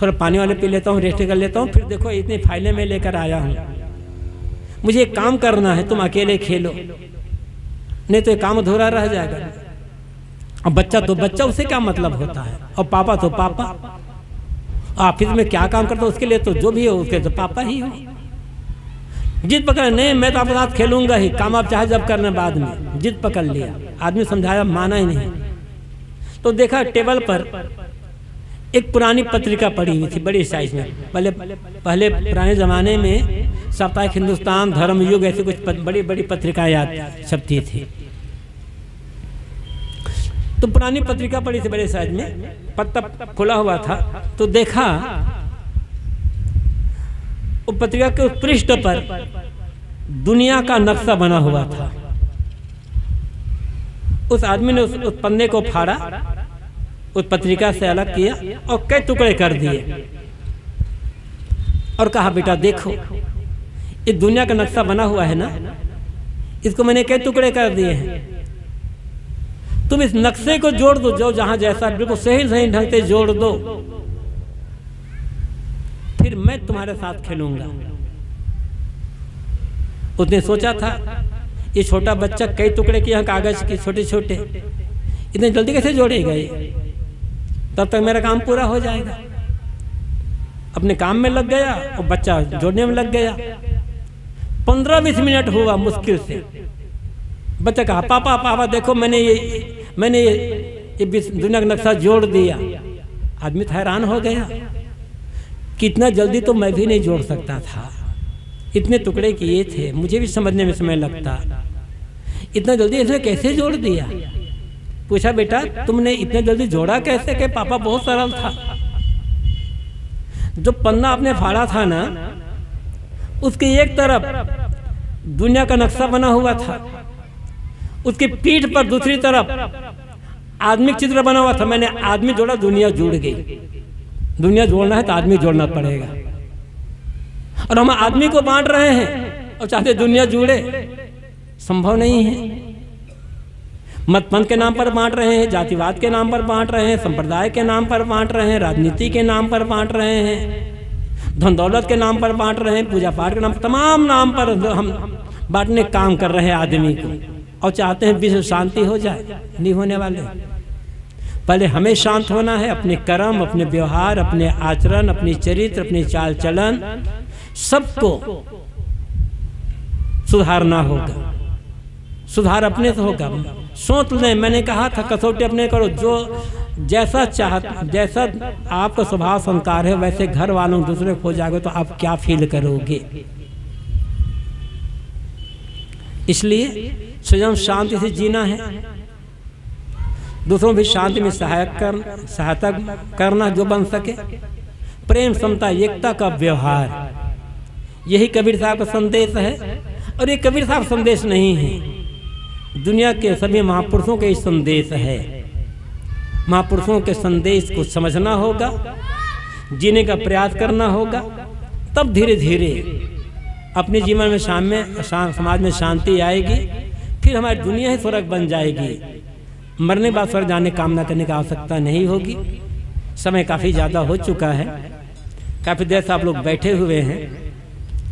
थोड़ा पानी वाले पी लेता हूँ, रेस्ट कर लेता हूँ, फिर देखो इतनी फाइलें मैं लेकर आया हूँ, मुझे एक काम करना है, तुम अकेले खेलो, नहीं तो ये काम अधूरा रह जाएगा। और बच्चा तो बच्चा, उसे क्या मतलब होता है, और पापा तो पापा, ऑफिस में क्या काम करता उसके लिए तो जो भी हो उसके तो पापा ही हो। जिद पकड़, नहीं मैं तो आपके साथ खेलूंगा ही, काम आप चाहे जब करने बाद में। जिद पकड़ लिया, आदमी समझाया, माना ही नहीं। तो देखा टेबल पर एक पुरानी पत्रिका पड़ी हुई थी, बड़ी साइज में। पहले पुराने जमाने में साप्ताहिक हिंदुस्तान, धर्मयुग, ऐसे कुछ बड़ी बड़ी पत्रिकाएं छपती थी। तो पुरानी पत्रिका पड़ी थी बड़े साइज में, पत्ता खुला हुआ था। तो देखा वो पत्रिका के उस पृष्ठ पर दुनिया का नक्शा बना हुआ था। उस आदमी ने उस पन्ने को फाड़ा, उस पत्रिका से अलग किया और कई टुकड़े कर दिए और कहा बेटा देखो ये दुनिया का नक्शा बना हुआ है ना, इसको मैंने कई टुकड़े कर दिए हैं, तुम इस नक्शे को जोड़ दो, जो जहां जैसा बिल्कुल सही सही ढंग से जोड़ दो, फिर मैं तुम्हारे साथ खेलूंगा। उसने सोचा था ये छोटा बच्चा कई टुकड़े किए हैं कागज के छोटे छोटे, इतने जल्दी कैसे जोड़ेगा ये, तब तक मेरा काम पूरा हो जाएगा। अपने काम में लग गया और बच्चा जोड़ने में लग गया। 15-20 मिनट हुआ मुश्किल से। बच्चा कहा पापा पापा देखो मैंने ये दुनिया का नक्शा जोड़ दिया। आदमी हैरान हो गया, कितना जल्दी तो मैं भी नहीं जोड़ सकता था, इतने टुकड़े किए थे, मुझे भी समझने में समय लगता, इतना जल्दी इसने कैसे जोड़ दिया। पूछा बेटा तुमने इतने जल्दी जोड़ा कैसे? कि पापा बहुत सरल था, जो पन्ना आपने फाड़ा था ना उसकी एक तरफ दुनिया का नक्शा बना हुआ था, उसकी पीठ पर दूसरी तरफ आदमी का चित्र बना हुआ था। मैंने आदमी जोड़ा, दुनिया जुड़ गई। दुनिया जोड़ना है तो आदमी जोड़ना पड़ेगा, और हम आदमी को बांट रहे हैं और चाहते दुनिया जुड़े, संभव नहीं है। मत पंथ के नाम पर बांट रहे हैं, जातिवाद के नाम पर बांट रहे हैं, संप्रदाय के नाम पर बांट रहे हैं, राजनीति के नाम पर बांट रहे हैं, धन दौलत के नाम पर बांट रहे हैं, पूजा पाठ के नाम, तमाम नाम पर हम बांटने काम कर रहे हैं आदमी को, और चाहते हैं विश्व शांति हो जाए। नहीं होने वाले। पहले हमें शांत होना है, अपने कर्म, अपने व्यवहार, अपने आचरण, अपनी चरित्र, अपनी चाल चलन सबको सुधारना होगा। सुधार अपने से होगा। सोच लें, मैंने कहा था कसौटी अपने करो, जो जैसा जैसा आपका स्वभाव संस्कार है वैसे घर वालों दूसरे को हो जाएगा तो आप क्या फील करोगे। इसलिए स्वयं शांति से जीना है, दूसरों भी शांति में सहायता करना जो बन सके। प्रेम, समता, एकता का व्यवहार, यही कबीर साहब का संदेश है। और ये कबीर साहब संदेश नहीं है, दुनिया के सभी महापुरुषों के संदेश है। महापुरुषों के संदेश को समझना होगा, जीने का प्रयास करना होगा, तब धीरे धीरे अपने जीवन में समाज में शांति आएगी, फिर हमारी दुनिया ही स्वर्ग बन जाएगी। मरने के बाद स्वर्ग जाने कामना करने की आवश्यकता नहीं होगी। समय काफ़ी ज़्यादा हो चुका है, काफ़ी देर से आप लोग बैठे हुए हैं।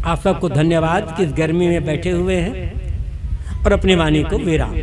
आप सबको धन्यवाद कि इस गर्मी में बैठे हुए हैं और अपनी वाणी को विराम।